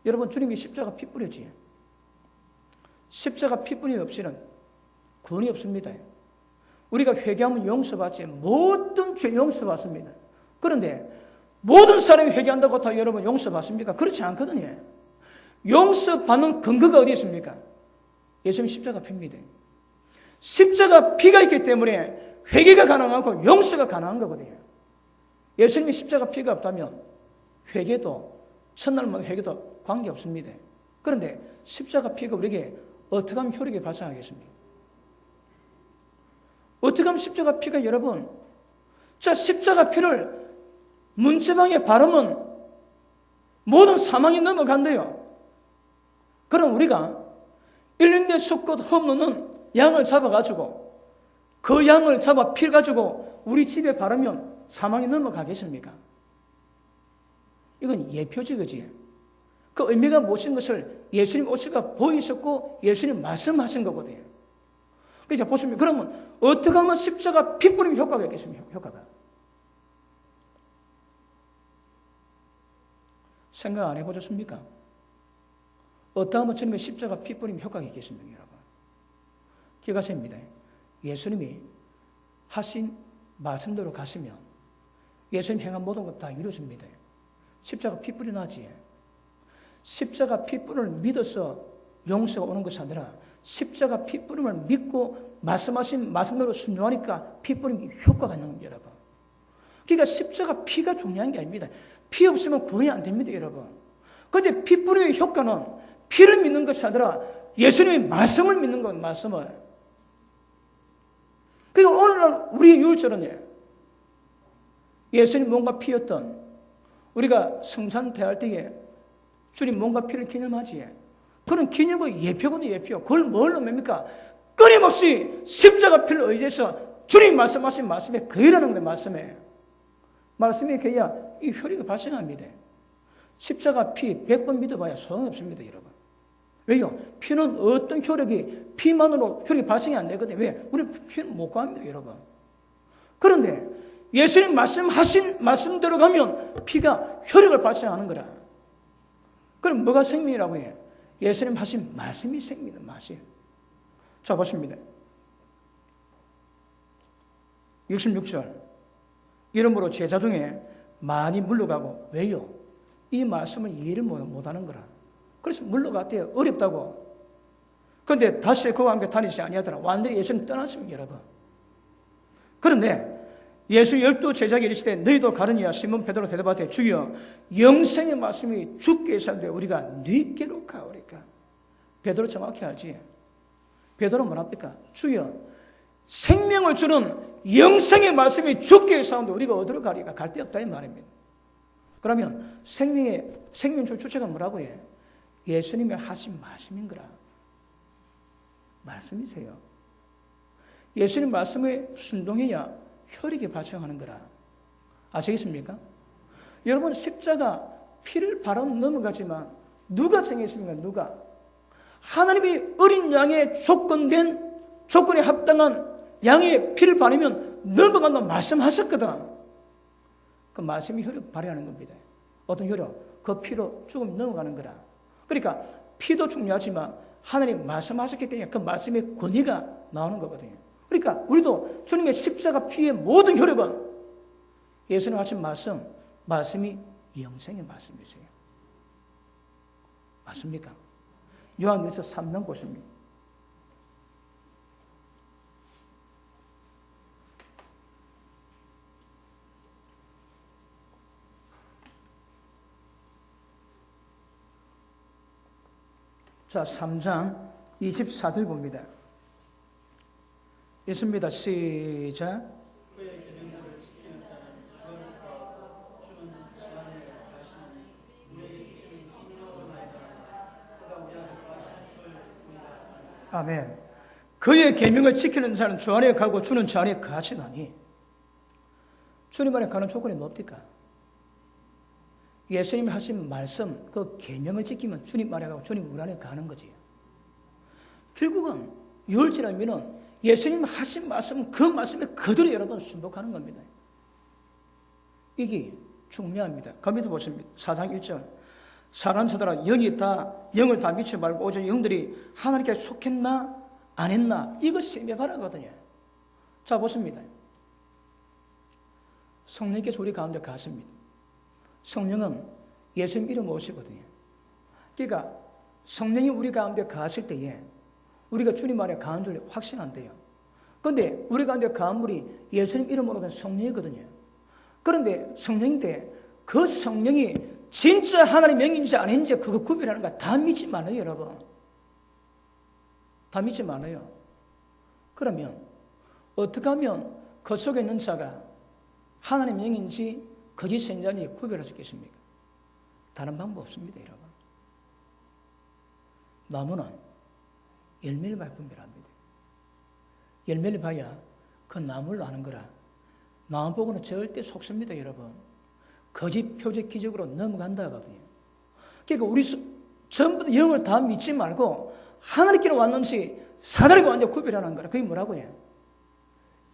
여러분, 주님이 십자가 피 뿌리지. 십자가 피 뿌림 없이는 구원이 없습니다. 우리가 회개하면 용서받지. 모든 죄 용서받습니다. 그런데 모든 사람이 회개한다고 다 여러분 용서받습니까? 그렇지 않거든요. 용서받는 근거가 어디 있습니까? 예수님 십자가 피입니다. 십자가 피가 있기 때문에 회개가 가능하고 용서가 가능한 거거든요. 예수님이 십자가 피가 없다면 회개도 첫날만 회개도 관계없습니다. 그런데 십자가 피가 우리에게 어떻게 하면 효력이 발생하겠습니까? 어떻게 하면 십자가 피가 여러분 자 십자가 피를 문지방에 바르면 모든 사망이 넘어간대요. 그럼 우리가 1년에 수컷 흠놓는 양을 잡아가지고 그 양을 잡아 피를 가지고 우리 집에 바르면 사망이 넘어가겠습니까? 이건 예표적이지. 그 의미가 무엇인 것을 예수님 오시가 보이셨고 예수님 말씀하신 거거든요. 그래서 보시면 그러면 어떻게 하면 십자가 피 뿌리면 효과가 있겠습니까? 효과가. 생각 안 해보셨습니까? 어떻게 하면 주님의 십자가 피 뿌리면 효과가 있겠습니까, 여러분? 기가세입니다. 예수님이 하신 말씀대로 가시면 예수님 행한 모든 것 다 이루어집니다. 십자가 피 뿌리 나지. 십자가 피 뿌림을 믿어서 용서가 오는 것이 아니라 십자가 피 뿌림을 믿고 말씀하신 말씀대로 순종하니까 피 뿌림이 효과가 있는 겁니다, 여러분. 그러니까 십자가 피가 중요한 게 아닙니다. 피 없으면 구원이 안 됩니다, 여러분. 그런데 피 뿌림의 효과는 피를 믿는 것이 아니라 예수님의 말씀을 믿는 것, 말씀을. 그러니까 오늘날 우리의 유월절은 예수님 몸과 피였던 우리가 성찬대할 때에 주님 몸과 피를 기념하지. 그런 기념의 예표거든요, 예표. 그걸 뭘로 맵니까? 끊임없이 십자가 피를 의지해서 주님 말씀하신 말씀에 거의라는 거예요, 말씀에. 말씀에 거의야 이 효력이 발생합니다. 십자가 피 100번 믿어봐야 소용없습니다, 여러분. 왜요? 피는 어떤 효력이, 피만으로 효력이 발생이 안 되거든요. 왜? 우리는 피는 못 구합니다, 여러분. 그런데 예수님 말씀하신 말씀대로 가면 피가 효력을 발생하는 거라. 그럼 뭐가 생명이라고 해요? 예수님 하신 말씀이 생명이다, 말씀. 자, 보십니다. 66절. 이러므로 제자 중에 많이 물러가고, 왜요? 이 말씀을 이해를 못하는 거라. 그래서 물러갔대요. 어렵다고. 그런데 다시 그와 함께 다니지 아니하더라. 완전히 예수님 떠났습니다, 여러분. 그런데 예수 12 제자에게 이르시되 너희도 가느니라. 시몬 베드로 대답하되 주여 영생의 말씀이 주께 있사오되 우리가 네께로 가오리까. 베드로 정확히 알지. 베드로 뭐랍니까? 주여 생명을 주는 영생의 말씀이 주께 있사오되 우리가 어디로 가리까? 갈 데 없다 이 말입니다. 그러면 생명 주체가 뭐라고 해? 예수님이 하신 말씀인 거라. 말씀이세요. 예수님 말씀에 순종해야 혈액이 발생하는 거라. 아시겠습니까? 여러분 십자가 피를 바라면 넘어가지만 누가 정했습니까? 누가? 하나님이 어린 양의 조건에 합당한 양의 피를 바르면 넘어간다고 말씀하셨거든. 그 말씀이 혈액 발휘하는 겁니다. 어떤 혈액? 그 피로 조금 넘어가는 거라. 그러니까 피도 중요하지만 하나님 말씀하셨기 때문에 그 말씀의 권위가 나오는 거거든요. 그러니까 우리도 주님의 십자가 피의 모든 효력은 예수님 하신 말씀이 영생의 말씀이세요. 맞습니까? 요한일서 3장 보십니다. 자, 3장 24절 봅니다. 있습니다. 시작. 아멘. 그의 계명을 지키는 자는 주 안에 가고 주는 주 안에 거하시나니. 주님 안에 가는 조건이 뭡니까? 예수님이 하신 말씀, 그 계명을 지키면 주님 안에 가고 주님 우리 안에 가는 거지. 결국은 유월절하면은 예수님 하신 말씀, 그 말씀에 그대로 여러분 순복하는 겁니다. 이게 중요합니다. 거기도 보십니다. 4장 1절. 사람처럼 영을 다 미치 말고 오직 영들이 하나님께 속했나 안 했나 이거 세매바라거든요. 자, 보십니다. 성령께서 우리 가운데 가십니다. 성령은 예수님 이름 오시거든요. 그러니까 성령이 우리 가운데 가실 때에 우리가 주님 안에 가는 줄 확신한대요. 그런데 우리 가운데 가는 분이 예수님 이름으로 된 성령이거든요. 그런데 성령인데 그 성령이 진짜 하나님 명인지 아닌지 그거 구별하는 거 다 믿지 말아요, 여러분. 다 믿지 말아요. 그러면 어떻게 하면 그 속에 있는 자가 하나님 명인지 거짓 선지자인지 구별할 수 있겠습니까? 다른 방법 없습니다, 여러분. 나무는 열매를 봐야 분별합니다. 열매를 봐야 그 나무를 아는 거라. 나무 보고는 절대 속습니다, 여러분. 거짓 표적 기적으로 넘어간다 하거든요. 그러니까 우리 전부 영을 다 믿지 말고 하나님께로 왔는지 사다리가 완전 구별하는 거라. 그게 뭐라고 해요?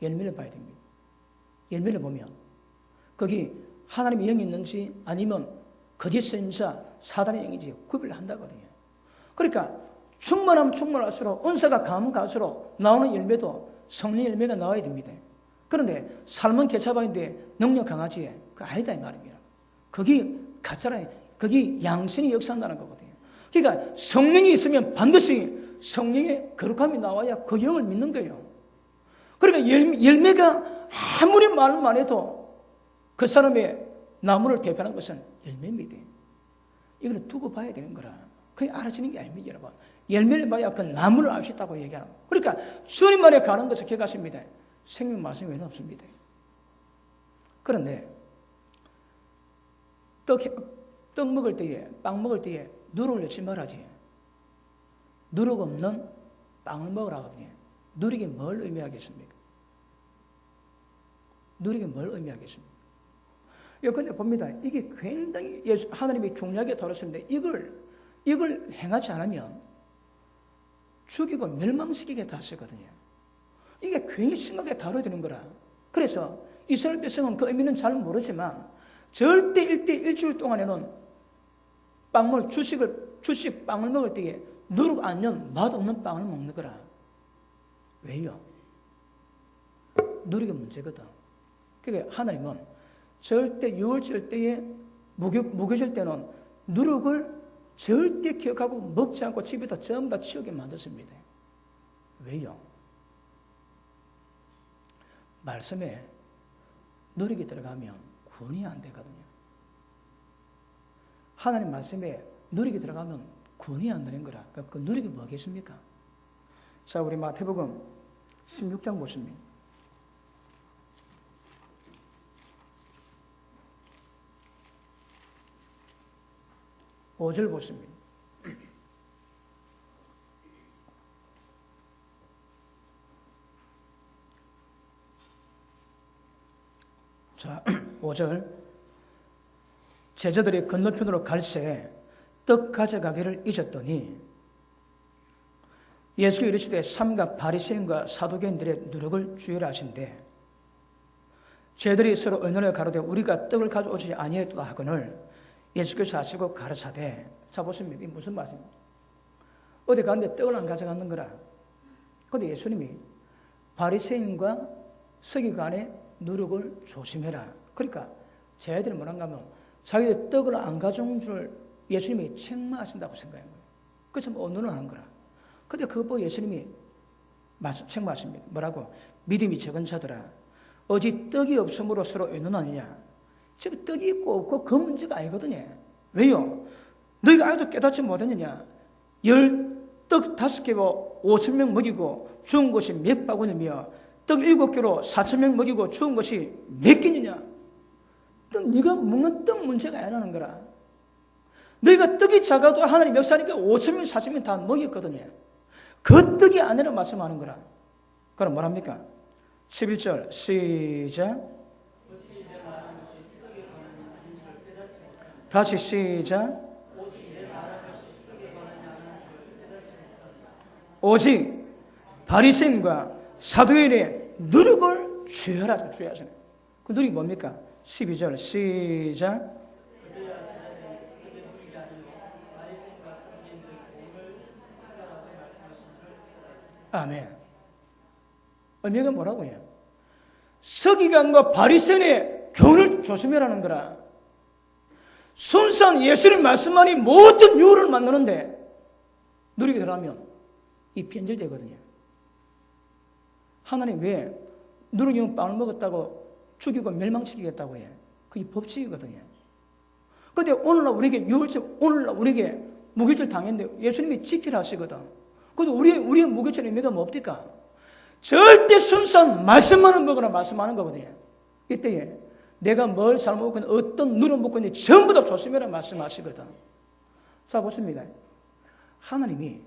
열매를 봐야 됩니다. 열매를 보면 거기 하나님의 영이 있는지 아니면 거짓 선지자 사단의 영인지 구별을 한다거든요. 그러니까 충만하면 충만할수록 은사가 가면 갈수록 나오는 열매도 성령 열매가 나와야 됩니다. 그런데 삶은 개차반인데 능력 강하지 그 아니다 이 말입니다. 거기 가짜라, 거기 양신이 역사한다는 거거든요. 그러니까 성령이 있으면 반드시 성령의 거룩함이 나와야 그 영을 믿는 거예요. 그러니까 열매가 아무리 말만 해도 그 사람의 나무를 대표하는 것은 열매입니다. 이거는 두고 봐야 되는 거라. 그게 알아지는 게 아닙니다, 여러분. 열매를 봐야 그 나무를 알 수 있다고 얘기하는 거예요. 그러니까 주님 안에 가는 것을 기억하십니다. 생명 말씀이 외는 없습니다. 그런데 떡 먹을 때에, 빵 먹을 때에 누룩을 넣지 말아야지. 누룩 없는 빵을 먹으라거든요. 누룩이 뭘 의미하겠습니까? 누룩이 뭘 의미하겠습니까? 그런데 봅니다. 이게 굉장히 하나님이 중요하게 다뤘습니다. 이걸 행하지 않으면 죽이고 멸망시키게 다스거든요. 이게 굉장히 심각하게 다뤄야 되는 거라. 그래서 이스라엘 백성은 그 의미는 잘 모르지만 절대 일주일 동안에는 빵을 먹을 때에 누룩 아니면 맛없는 빵을 먹는 거라. 왜요? 누룩이 문제거든. 그러니까 하나님은 절대 유월절 때에 무교절 때는 누룩을 절대 기억하고 먹지 않고 집에다 전부 다 치우게 만들었습니다. 왜요? 말씀에 누룩이 들어가면 구원이 안 되거든요. 하나님 말씀에 누룩이 들어가면 구원이 안 되는 거라. 그 누룩이 뭐겠습니까? 자, 우리 마태복음 16장 보십니다. 5절 보십니다. 자, 5절. 제자들이 건너편으로 갈새 떡 가져가기를 잊었더니 예수가 이르시되 삼가 바리새인과 사두개인들의 누룩을 주의라 하신대 제자들이 서로 의논을 가로되 우리가 떡을 가져오지 아니했다 하거늘 예수께서 하시고 가르치되. 자, 보십니다. 이게 무슨 말씀입니까? 어디 가는데 떡을 안 가져가는 거라. 그런데 예수님이 바리새인과 서기관의 누룩을 조심해라. 그러니까 쟤들이 뭐란가 하면 자기들 떡을 안 가져온 줄 예수님이 책망하신다고 생각한 거예요. 그래서 언론을 하는 거라. 근데 그거 보고 예수님이 책망하십니다. 뭐라고? 믿음이 적은 자들아, 어찌 떡이 없음으로 서로 의논하느냐. 지금 떡이 있고 없고 그 문제가 아니거든요. 왜요? 너희가 아직도 깨닫지 못했느냐. 10떡 5개로 5,000명 먹이고 죽은 것이 몇 바구니며 떡 7개로 4,000명 먹이고 죽은 것이 몇 끼느냐. 네가 먹는 떡 문제가 아니라는 거라. 너희가 떡이 작아도 하나님 역사니까 5,000명 4,000명 다 먹였거든요. 그 떡이 아니라 말씀하는 거라. 그럼 뭐랍니까? 11절 시작. 다시 시작. 오직 바리새인과 사두개인의 누룩을 주의하라. 주의하시네. 그 누룩이 뭡니까? 12절 시작. 아멘. 의미가 뭐라고 해요? 서기관과 바리새인의 교훈을 조심해라는 거라. 순수한 예수님 말씀만이 모든 유를 만드는데 누리게 들어가면 이 변질되거든요. 하나님 왜 누룩이면 빵을 먹었다고 죽이고 멸망시키겠다고 해요? 그게 법칙이거든요. 그런데 오늘날 우리에게 유월절, 오늘날 우리에게 무교절 당했는데 예수님이 지키라 하시거든. 그런데 우리의 무교절 의미가 뭡니까? 절대 순수한 말씀만을 먹으라 말씀하는 거거든요. 이때에 내가 뭘 잘못 먹고 있는지 어떤 누룩을 먹고 있는지 전부 다 조심해라 말씀하시거든. 자 보십니다. 하나님이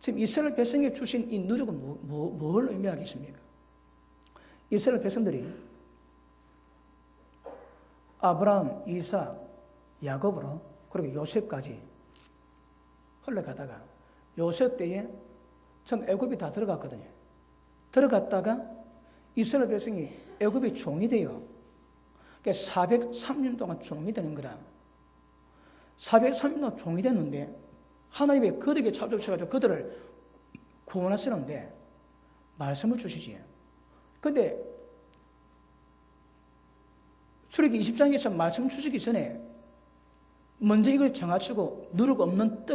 지금 이스라엘 백성에게 주신 이 누룩은 뭘 의미하겠습니까? 이스라엘 백성들이 아브라함, 이삭, 야곱으로 그리고 요셉까지 흘러가다가 요셉 때에 전 애굽이 다 들어갔거든요. 들어갔다가 이스라엘 백성이 애굽의 종이 돼요. 그러니까 403년 동안 종이 되는 거라. 403년 동안 종이 됐는데 하나님의 그들에게 찾아오셔가지고 그들을 구원하시는데 말씀을 주시지. 근데 출애굽기 20장에서 말씀 주시기 전에 먼저 이걸 정하시고 누룩 없는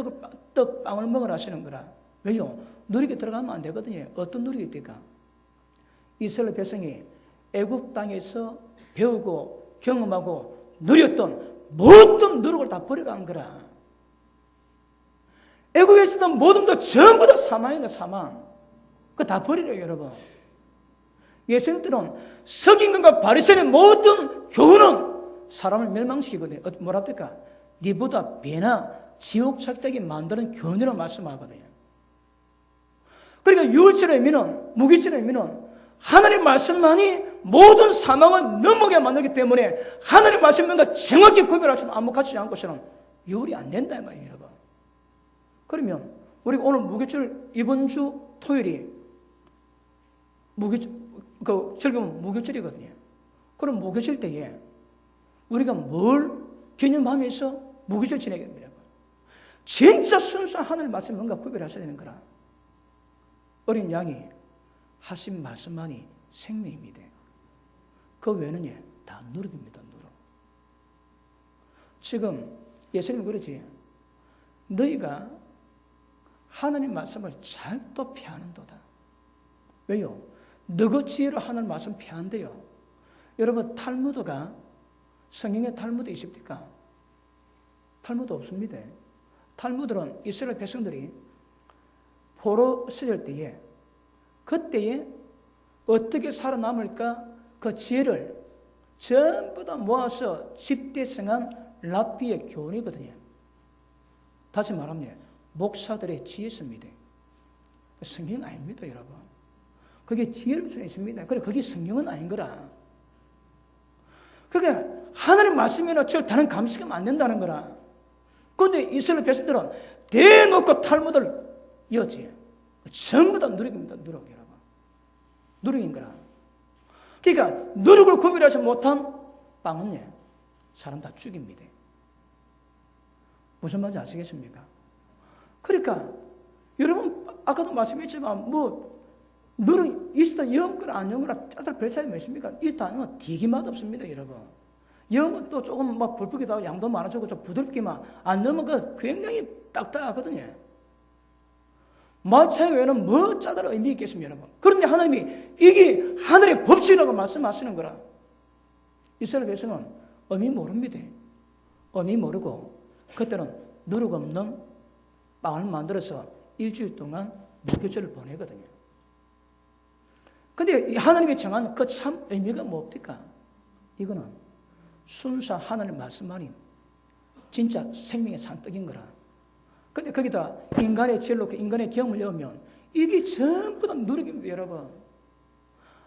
떡빵을 먹으라 하시는 거라. 왜요? 누룩에 들어가면 안 되거든요. 어떤 누룩이 될까? 이스라엘 백성이 애굽 땅에서 배우고 경험하고 누렸던 모든 누룩을 다 버려간 거라. 애굽에 있었던 모든 것 전부 다 사망이다, 사망. 그거 다 버리래요, 여러분. 예수님들은 서기관과 바리새인의 모든 교훈은 사람을 멸망시키거든요. 뭐랍니까? 니보다 배나 지옥 착되게 만드는 교훈이라고 말씀하거든요. 그러니까 유월절의 의미는, 무교절의 의미는 하나님 말씀만이 모든 사망을 넘어게 만들기 때문에 하나님 말씀과 정확히 구별하시면 암묵하지 않고서는 유월이 안 된다 이 말이에요, 여러분. 그러면 우리가 오늘 무교절 이번 주 토요일이 즐거운 무교절이거든요. 그럼 무교절 때에 우리가 뭘 기념하면서 무교절 지내게 됩니다. 진짜 순수한 하늘 말씀 뭔가 구별하셔야 되는 거라. 어린 양이 하신 말씀만이 생명입니다. 그 외에는 다 누룩입니다. 누룩. 지금 예수님이 그러지. 너희가 하나님 말씀을 잘 또 피하는도다. 왜요? 너그 지혜로 하나님 말씀 피한대요. 여러분 탈무드가 성경에 탈무드 있습니까? 탈무드 없습니다. 탈무드는 이스라엘 백성들이 포로 시절 때에 그때에 어떻게 살아남을까 그 지혜를 전부 다 모아서 집대성한 랍비의 교훈이거든요. 다시 말하면 목사들의 지혜입니다. 성경 아닙니다, 여러분. 그게 지혜일 수는 있습니다. 그래, 그게 성경은 아닌 거라. 그게 하나님 말씀이나 절 다른 감식하면 안 된다는 거라. 그런데 이스라엘 백성들은 대놓고 탈무드를 이었지. 전부 다 누룩입니다, 누룩, 여러분. 누룩인 거라. 그러니까 누룩을 구별하지 못한 빵은 사람 다 죽입니다. 무슨 말인지 아시겠습니까? 그러니까 여러분 아까도 말씀했지만 누룩 있어도 영거나 안 영거나 짜서 별 차이 있습니까? 있어도 안 영거나 되게 맛없습니다, 여러분. 영은 또 조금 막 불쁘기도 하고 양도 많아지고 좀 부드럽기만 안 넣으면 굉장히 딱딱하거든요. 맛 차이 외에는 뭐 짜다라 의미 있겠습니까, 여러분? 그런데 하나님이 이게 하늘의 법칙이라고 말씀하시는 거라. 이스라엘 백성은 의미 모릅니다. 의미 모르고 그때는 누룩 없는 빵을 만들어서 일주일 동안 무교절을 보내거든요. 근데 하나님이 정한 그 참 의미가 뭡니까? 이거는 순수한 하나님의 말씀만이 진짜 생명의 산떡인 거라. 근데 거기다 인간의 죄를 놓고 인간의 경험을 넣으면 이게 전부 다 누룩입니다, 여러분.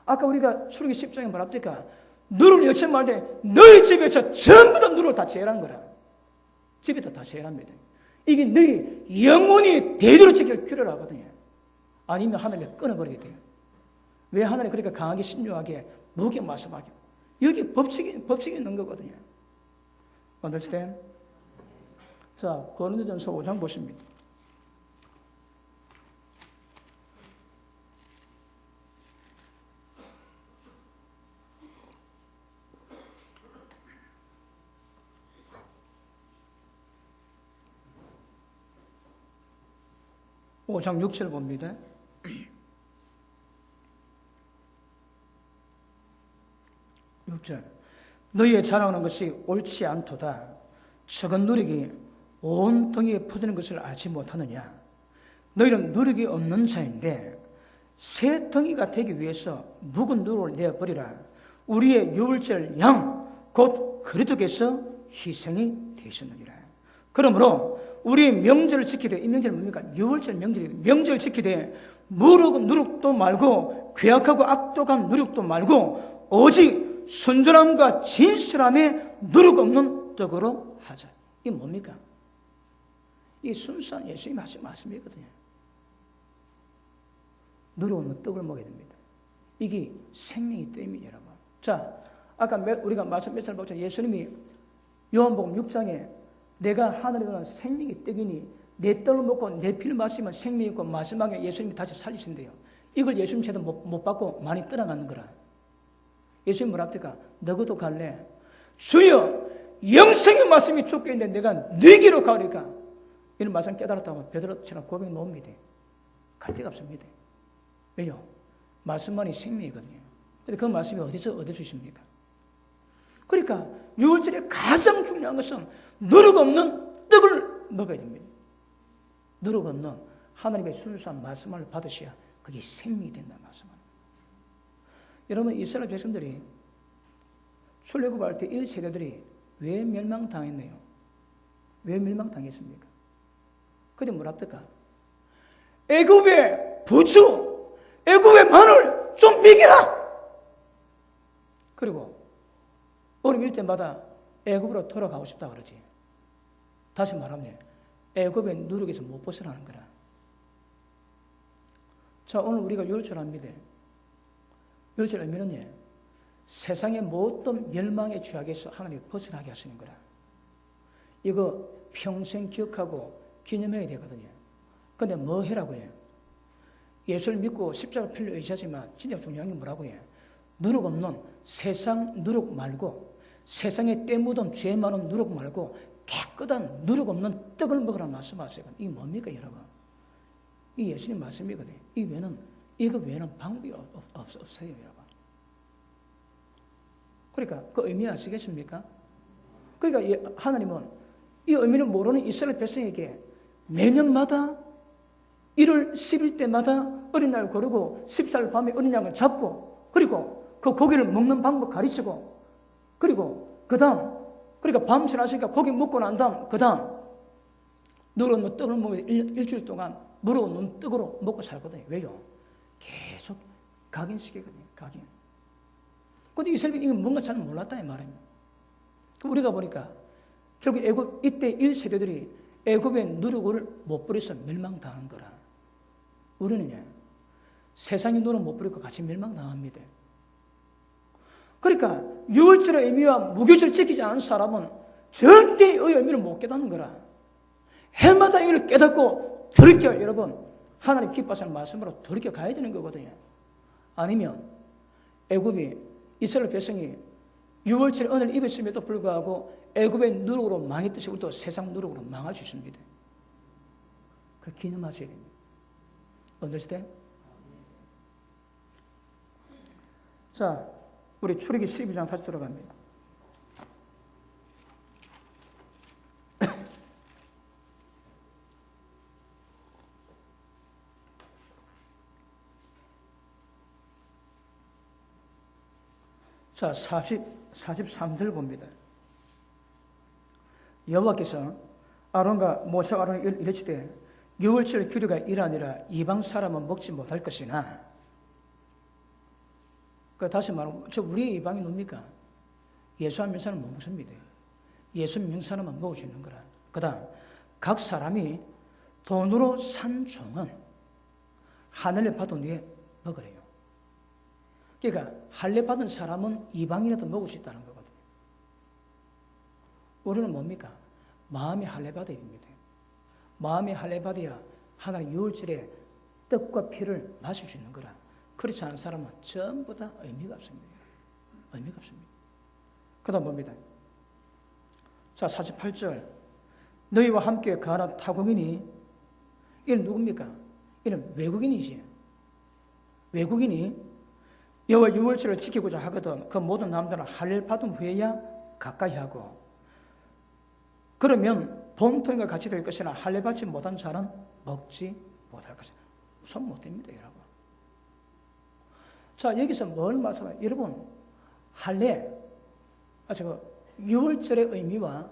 아까 우리가 출애굽기 10장에 뭐랍니까? 누룩을 여쳐 말때 너희 집에서 전부 다 누룩을 다 제일한 거라. 집에다 다 제일합니다. 이게 너희 영혼이 대대로 지킬 필요를 하거든요. 아니면 하나님이 끊어버리게 돼요. 왜 하나님이 그렇게 강하게 신중하게 무게 말씀하게? 여기 법칙이 있는 거거든요. understand? 자, 고린도전서 5장 보십니다. 오 장 6절 봅니다. 6절. 너희의 자랑하는 것이 옳지 않도다. 적은 누룩이 온 덩이에 퍼지는 것을 알지 못하느냐. 너희는 누룩이 없는 자인데 새 덩이가 되기 위해서 묵은 누룩을 내어버리라. 우리의 유월절 양 곧 그리스도께서 희생이 되셨느니라. 그러므로 우리 명절을 지키되, 이 명절은 뭡니까? 유월절 명절이에요. 명절 지키되 무룩은 누룩도 말고 괴악하고 악독한 누룩도 말고 오직 순전함과 진실함에 누룩 없는 떡으로 하자. 이게 뭡니까? 이게 순수한 예수님이 하신 말씀이거든요. 누룩 없는 떡을 먹어야 됩니다. 이게 생명이 때문에 여러분. 자, 아까 우리가 말씀 몇 살 보자. 예수님이 요한복음 6장에 내가 하늘에 나는 생명의 떡이니 내 떡을 먹고 내 피를 마시면 생명이 있고 마지막에 예수님이 다시 살리신대요. 이걸 예수님 제대로 못 받고 많이 떠나가는 거라. 예수님 뭐랍니까? 너희도 갈래? 주여 영생의 말씀이 주께 있는데 내가 너희에게로 가오리까? 이런 말씀 깨달았다고 베드로처럼 고백 놓습니다. 갈 데가 없습니다. 왜요? 말씀만이 생명이거든요. 근데 그 말씀이 어디서 얻을 수 있습니까? 그러니까 유월절에 가장 중요한 것은 누룩 없는 떡을 먹어야 됩니다. 누룩 없는 하나님의 순수한 말씀을 받으셔야 그게 생명이 된다는 말씀을. 여러분, 이스라엘 백성들이 출애굽할 때 1세대들이 왜 멸망당했네요? 왜 멸망당했습니까? 그게 뭐랍니까? 애굽의 부추, 애굽의 마늘 좀 먹이라! 그리고 어려울 때마다 애굽으로 돌아가고 싶다 그러지. 다시 말하면 애굽의 누룩에서 못 벗어나는 거라. 자, 오늘 우리가 유월절합니다. 유월절 의미는 세상의 모든 멸망의 죄악에서 하나님이 벗어나게 하시는 거라. 이거 평생 기억하고 기념해야 되거든요. 근데 뭐 해라고 해요? 예수를 믿고 십자가 필요 의지하지만 진짜 중요한 게 뭐라고 해요? 누룩 없는 세상 누룩 말고 세상에 때 묻은 죄 많은 누룩 말고 깨끗한 누룩 없는 떡을 먹으라는 말씀하세요. 이게 뭡니까, 여러분? 이 예수님 말씀이거든요. 이거 외에는 방법이 없어요, 여러분. 그러니까 그 의미 아시겠습니까? 그러니까 하나님은 이 의미를 모르는 이스라엘 백성에게 매년마다 1월 10일 때마다 어린 날 고르고 14일 밤에 어린 양을 잡고 그리고 그 고기를 먹는 방법 가르치고 그리고 그 다음 그러니까 밤 지나시니까 고기 먹고 난 다음 그 다음 누룩 떡을 먹으면 일주일 동안 무르는 떡으로 먹고 살거든요. 왜요? 계속 각인시키거든요. 각인. 근데 이스라엘이 이건 뭔가 잘 몰랐다 이 말입니다. 우리가 보니까 결국 애굽 이때 1세대들이 애굽의 누룩을 못 버려서 멸망당한 거라. 우리는요 세상의 누룩 못 버리고 같이 멸망당합니다. 그러니까 유월절의 의미와 무교절을 지키지 않은 사람은 절대 의 의미를 못 깨닫는 거라. 해마다 이걸 깨닫고 돌이켜 여러분 하나님 기뻐하시는 말씀으로 돌이켜 가야 되는 거거든요. 아니면 애굽이 이스라엘 백성이 유월절 은혜를 입었음에도 불구하고 애굽의 누룩으로 망했듯이 우리도 세상 누룩으로 망할 수 있습니다. 그걸 기념하셔야 됩니다. 언더스탠? 자, 우리 출애기 12장 다시 돌아갑니다. 자, 43절 봅니다. 여호와께서 아론과 모세와 아론에게 이르시되 유월절 규례가 이러하니라 이방 사람은 먹지 못할 것이나, 다시 말하면 우리의 이방이 뭡니까? 예수 안 믿는 사람은 못 먹습니다. 예수 믿는 사람은 먹을 수 있는 거라. 그 다음 각 사람이 돈으로 산 종은 하늘을 받은 후에 먹으래요. 그러니까 할례 받은 사람은 이방이라도 먹을 수 있다는 거거든요. 우리는 뭡니까? 마음이 할례 받아야 됩니다. 마음이 할례 받아야 하나님 유월절에 떡과 피를 마실 수 있는 거라. 그렇지 않은 사람은 전부 다 의미가 없습니다. 의미가 없습니다. 그 다음 봅니다. 자, 48절. 너희와 함께 가나 타국인이, 이는 누굽니까? 이는 외국인이지. 외국인이 여호와 유월절을 지키고자 하거든 그 모든 남들은 할례를 받은 후에야 가까이 하고, 그러면 본토인과 같이 될 것이나 할례 받지 못한 자는 먹지 못할 것이다. 손 못 댑니다, 여러분. 자, 여기서 뭘 말씀해요? 여러분, 할례, 유월절의 의미와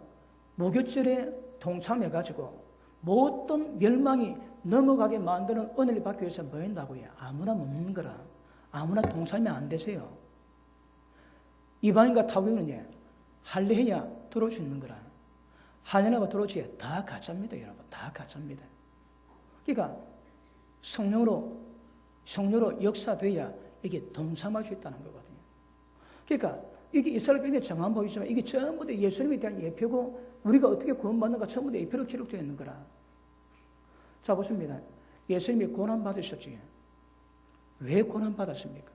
무교절에 동참해가지고 모든 멸망이 넘어가게 만드는 은혜를 받기 위해서 뭐 한다고요? 아무나 먹는 거라. 아무나 동참이 안 되세요. 이방인과 타국인은 할례해야 들어올 수 있는 거라. 할례하고 들어오지 다 가짜입니다, 여러분. 다 가짜입니다. 그러니까 성령으로 역사돼야 이게 동참할 수 있다는 거거든요. 그러니까 이게 이스라엘 백성의 정한 법이지만 이게 전부 다 예수님에 대한 예표고 우리가 어떻게 구원받는가 전부 다 예표로 기록되어 있는 거라. 자, 보십니다. 예수님이 고난받으셨지. 왜 고난받았습니까?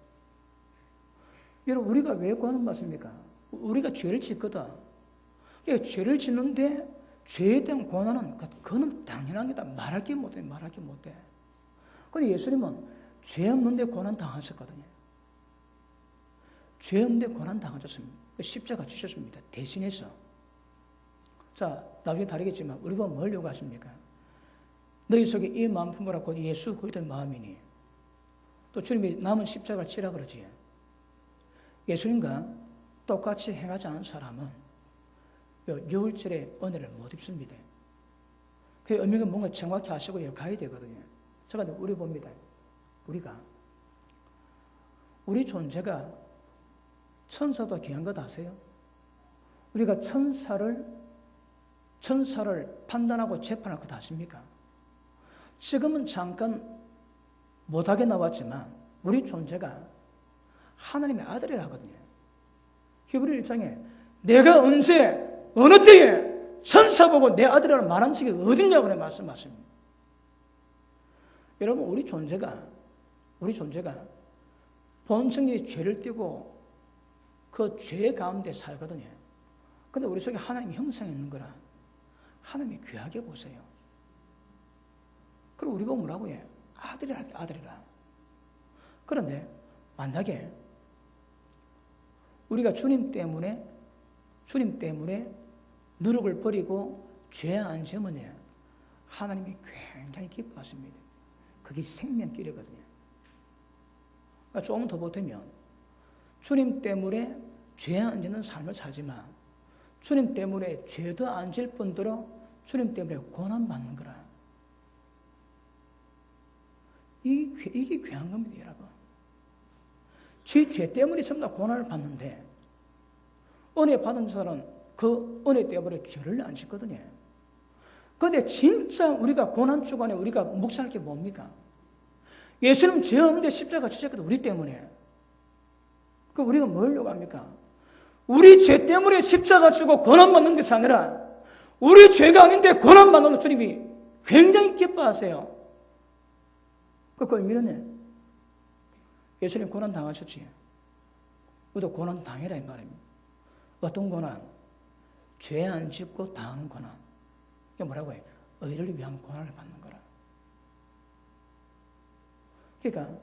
여러분, 우리가 왜 고난받습니까? 우리가 죄를 짓거든. 그러니까 죄를 짓는데 죄에 대한 고난은 그거는 당연한 게다. 말할 게 못해. 근데 예수님은 죄 없는데 고난 당하셨거든요. 죄 없는데 고난 당하셨습니다. 십자가 주셨습니다. 대신해서. 자, 나중에 다르겠지만 우리 보면 뭘 요구하십니까? 너희 속에 이 마음 품으라 곧 예수 그리스도의 마음이니. 또 주님이 남은 십자가를 치라 그러지. 예수님과 똑같이 행하지 않은 사람은 유월절에 은혜를 못 입습니다. 그 의미가 뭔가 정확히 아시고 가야 되거든요. 제가 우리 봅니다. 우리 존재가 천사보다 귀한 것 아세요? 우리가 천사를 판단하고 재판할 것 아십니까? 지금은 잠깐 못하게 나왔지만 우리 존재가 하나님의 아들이라거든요. 히브리 1장에 내가 언제 어느 때에 천사 보고 내 아들이라는 말한 적이 어딨냐고 말씀하십니다. 여러분, 우리 존재가 본성의 죄를 띠고 그 죄 가운데 살거든요. 근데 우리 속에 하나님 형상이 있는 거라 하나님이 귀하게 보세요. 그럼 우리가 뭐라고 해? 아들이라. 그런데 만약에 우리가 주님 때문에 누룩을 버리고 죄 안 지으면 하나님이 굉장히 기뻐하십니다. 그게 생명길이거든요. 그러니까 조금 더 보태면 주님 때문에 죄 안 짓는 삶을 살지만 주님 때문에 죄도 안 질 뿐더러 주님 때문에 고난받는 거라. 이게 귀한 겁니다, 여러분. 죄 때문에 전부 다 고난을 받는데 은혜 받은 사람은 그 은혜 때문에 죄를 안 짓거든요. 그런데 진짜 우리가 고난 주간에 우리가 묵살할 게 뭡니까? 예수님 죄 없는데 십자가 지셨거든, 우리 때문에. 그 우리가 뭘 요구합니까? 우리 죄 때문에 십자가 지고 고난받는 것이 아니라 우리 죄가 아닌데 고난받는 주님이 굉장히 기뻐하세요. 그 의미는 예수님 고난 당하셨지. 우리도 고난 당해라 이 말입니다. 어떤 고난? 죄 안 짓고 당하는 고난. 이게 뭐라고 해요? 의를 위한 고난을 받는 거라. 그러니까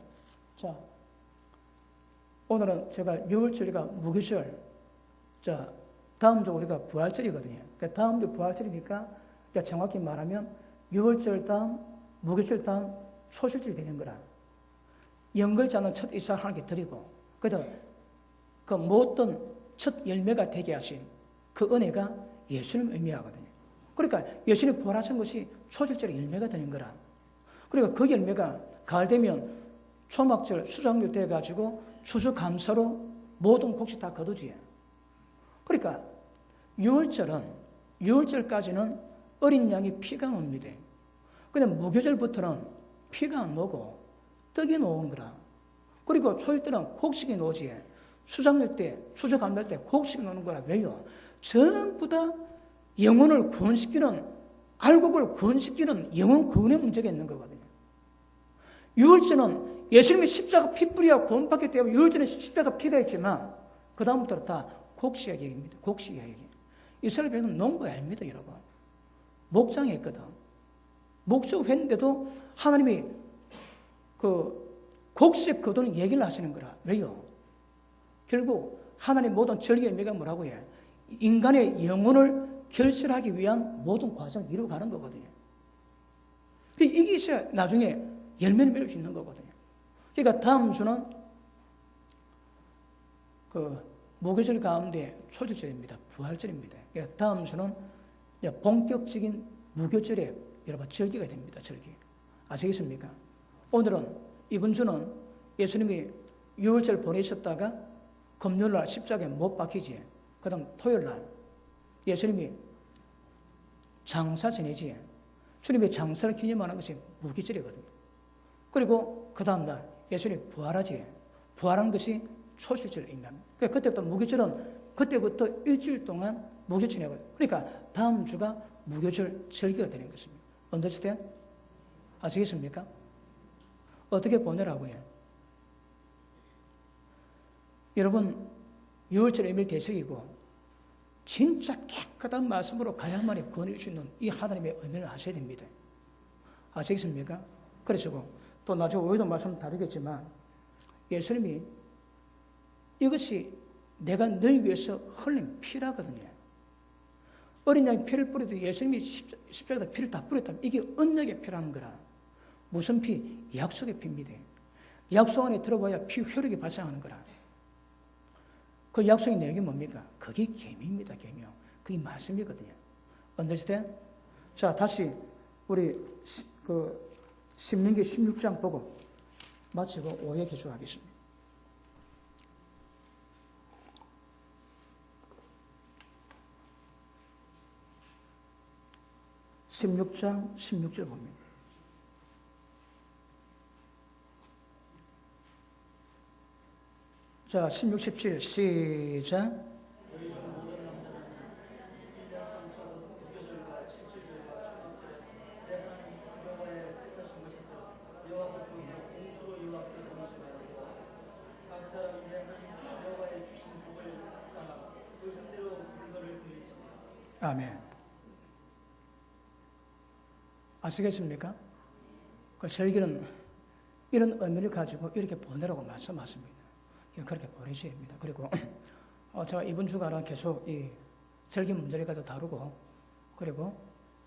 자, 오늘은 제가 유월절이가 무교절, 자, 다음 주 우리가 부활절이거든요. 그러니까 다음 주 부활절이니까 그러니까 정확히 말하면 유월절 다음, 무교절 다음 초실절이 되는 거라. 연결지 않는 첫 이삭 하나님께 드리고, 그래도 그 모든 첫 열매가 되게 하신 그 은혜가 예수님 의미하거든요. 그러니까 예수님 부활하신 것이 초실절의 열매가 되는 거라. 그러니까 그 열매가 가을 되면 초막절, 수장절 돼가지고 추수감사로 모든 곡식 다 거두지. 그러니까 유월절까지는 어린 양이 피가 옵니다. 근데 무교절부터는 피가 안 오고 떡이 놓은 거라. 그리고 초일 때는 곡식이 놓지. 수장절 때, 추수감사할 때 곡식이 놓는 거라. 왜요? 전부 다 영혼을 구원시키는, 알곡을 구원시키는 영혼 구원의 문제가 있는 거거든요. 유월절은 예수님이 십자가 피뿌리와 구원받기 때문에 유월절은 십자가 피가 있지만 그 다음부터 다 곡식 얘기입니다. 곡식 얘기. 이스라엘 백성은 농부가 아닙니다, 여러분. 목장에 있거든. 목축했는데도 하나님이 그 곡식 거두는 얘기를 하시는 거라. 왜요? 결국 하나님 모든 절기의 의미가 뭐라고 해? 인간의 영혼을 결실하기 위한 모든 과정을 이루어가는 거거든요. 이게 있어야 나중에 열매를 맺을 수 있는 거거든요. 그러니까 다음 주는 그 무교절 가운데 초주절입니다. 부활절입니다. 그러니까 다음 주는 본격적인 무교절에 여러분 절기가 됩니다. 절기. 아시겠습니까? 오늘은 이번 주는 예수님이 유월절 보내셨다가 금요일날 십자가에 못 박히지. 그 다음 토요일날 예수님이 장사 지내지. 주님의 장사를 기념하는 것이 무교절이거든요. 그리고 그 다음날 예수님이 부활하지. 부활한 것이 초실절입니다. 그러니까 그때부터 무교절은 그때부터 일주일 동안 무교 지내거든요. 그러니까 다음 주가 무교절 절기가 되는 것입니다. 언더스탠? 아시겠습니까? 어떻게 보내라고요? 여러분, 유월절 의미를 대석이고 진짜 깨끗한 말씀으로 가야만이 구원할 수 있는 이 하나님의 의미를 아셔야 됩니다. 아시겠습니까? 그래서 또 나중에 오해도 말씀 다르겠지만 예수님이 이것이 내가 너희 위해서 흘린 피라거든요. 어린 양이 피를 뿌려도 예수님이 십자가에다 피를 다 뿌렸다면 이게 언약의 피라는 거라. 무슨 피? 약속의 피입니다. 약속 안에 들어봐야 피 효력이 발생하는 거라. 그 약속의 내용이 뭡니까? 그게 계명입니다. 계명. 그게 말씀이거든요. 언더스탠? 자, 다시 우리 그 신명기 16장 보고 마치고 오해 계속하겠습니다. (16장) 16절 봅니다. 자, 16, 17 시작. 아멘. 아시겠습니까? 그 절기는 이런 의미를 가지고 이렇게 보내라고 말씀하십니다. 그렇게 보내셔야 합니다. 그리고 제가 이번 주간은 계속 이 절기 문제를 가지고 다루고, 그리고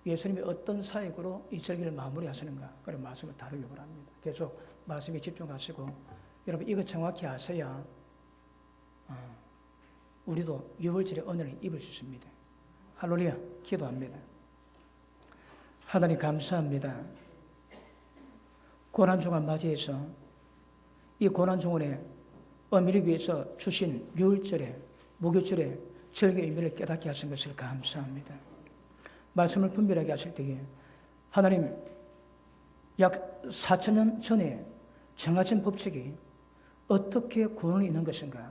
예수님이 어떤 사역으로 이 절기를 마무리하시는가 그런 말씀을 다루려고 합니다. 계속 말씀에 집중하시고 여러분 이거 정확히 아셔야 우리도 유월절의 은혜를 입을 수 있습니다. 할렐루야. 기도합니다. 하나님 감사합니다. 고난주간 맞이해서 이 고난주간에 의미를 위해서 주신 유월절에 무교절에 절기의 의미를 깨닫게 하신 것을 감사합니다. 말씀을 분별하게 하실 때에 하나님 약 4,000년 전에 정하신 법칙이 어떻게 구원이 있는 것인가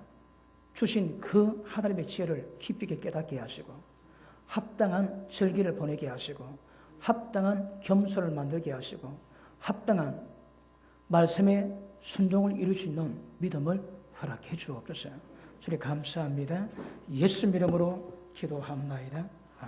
주신 그 하나님의 지혜를 깊이 있게 깨닫게 하시고 합당한 절기를 보내게 하시고 합당한 겸손을 만들게 하시고 합당한 말씀의 순종을 이룰 수 있는 믿음을 허락해 주옵소서. 주님 감사합니다. 예수 이름으로 기도합나이다.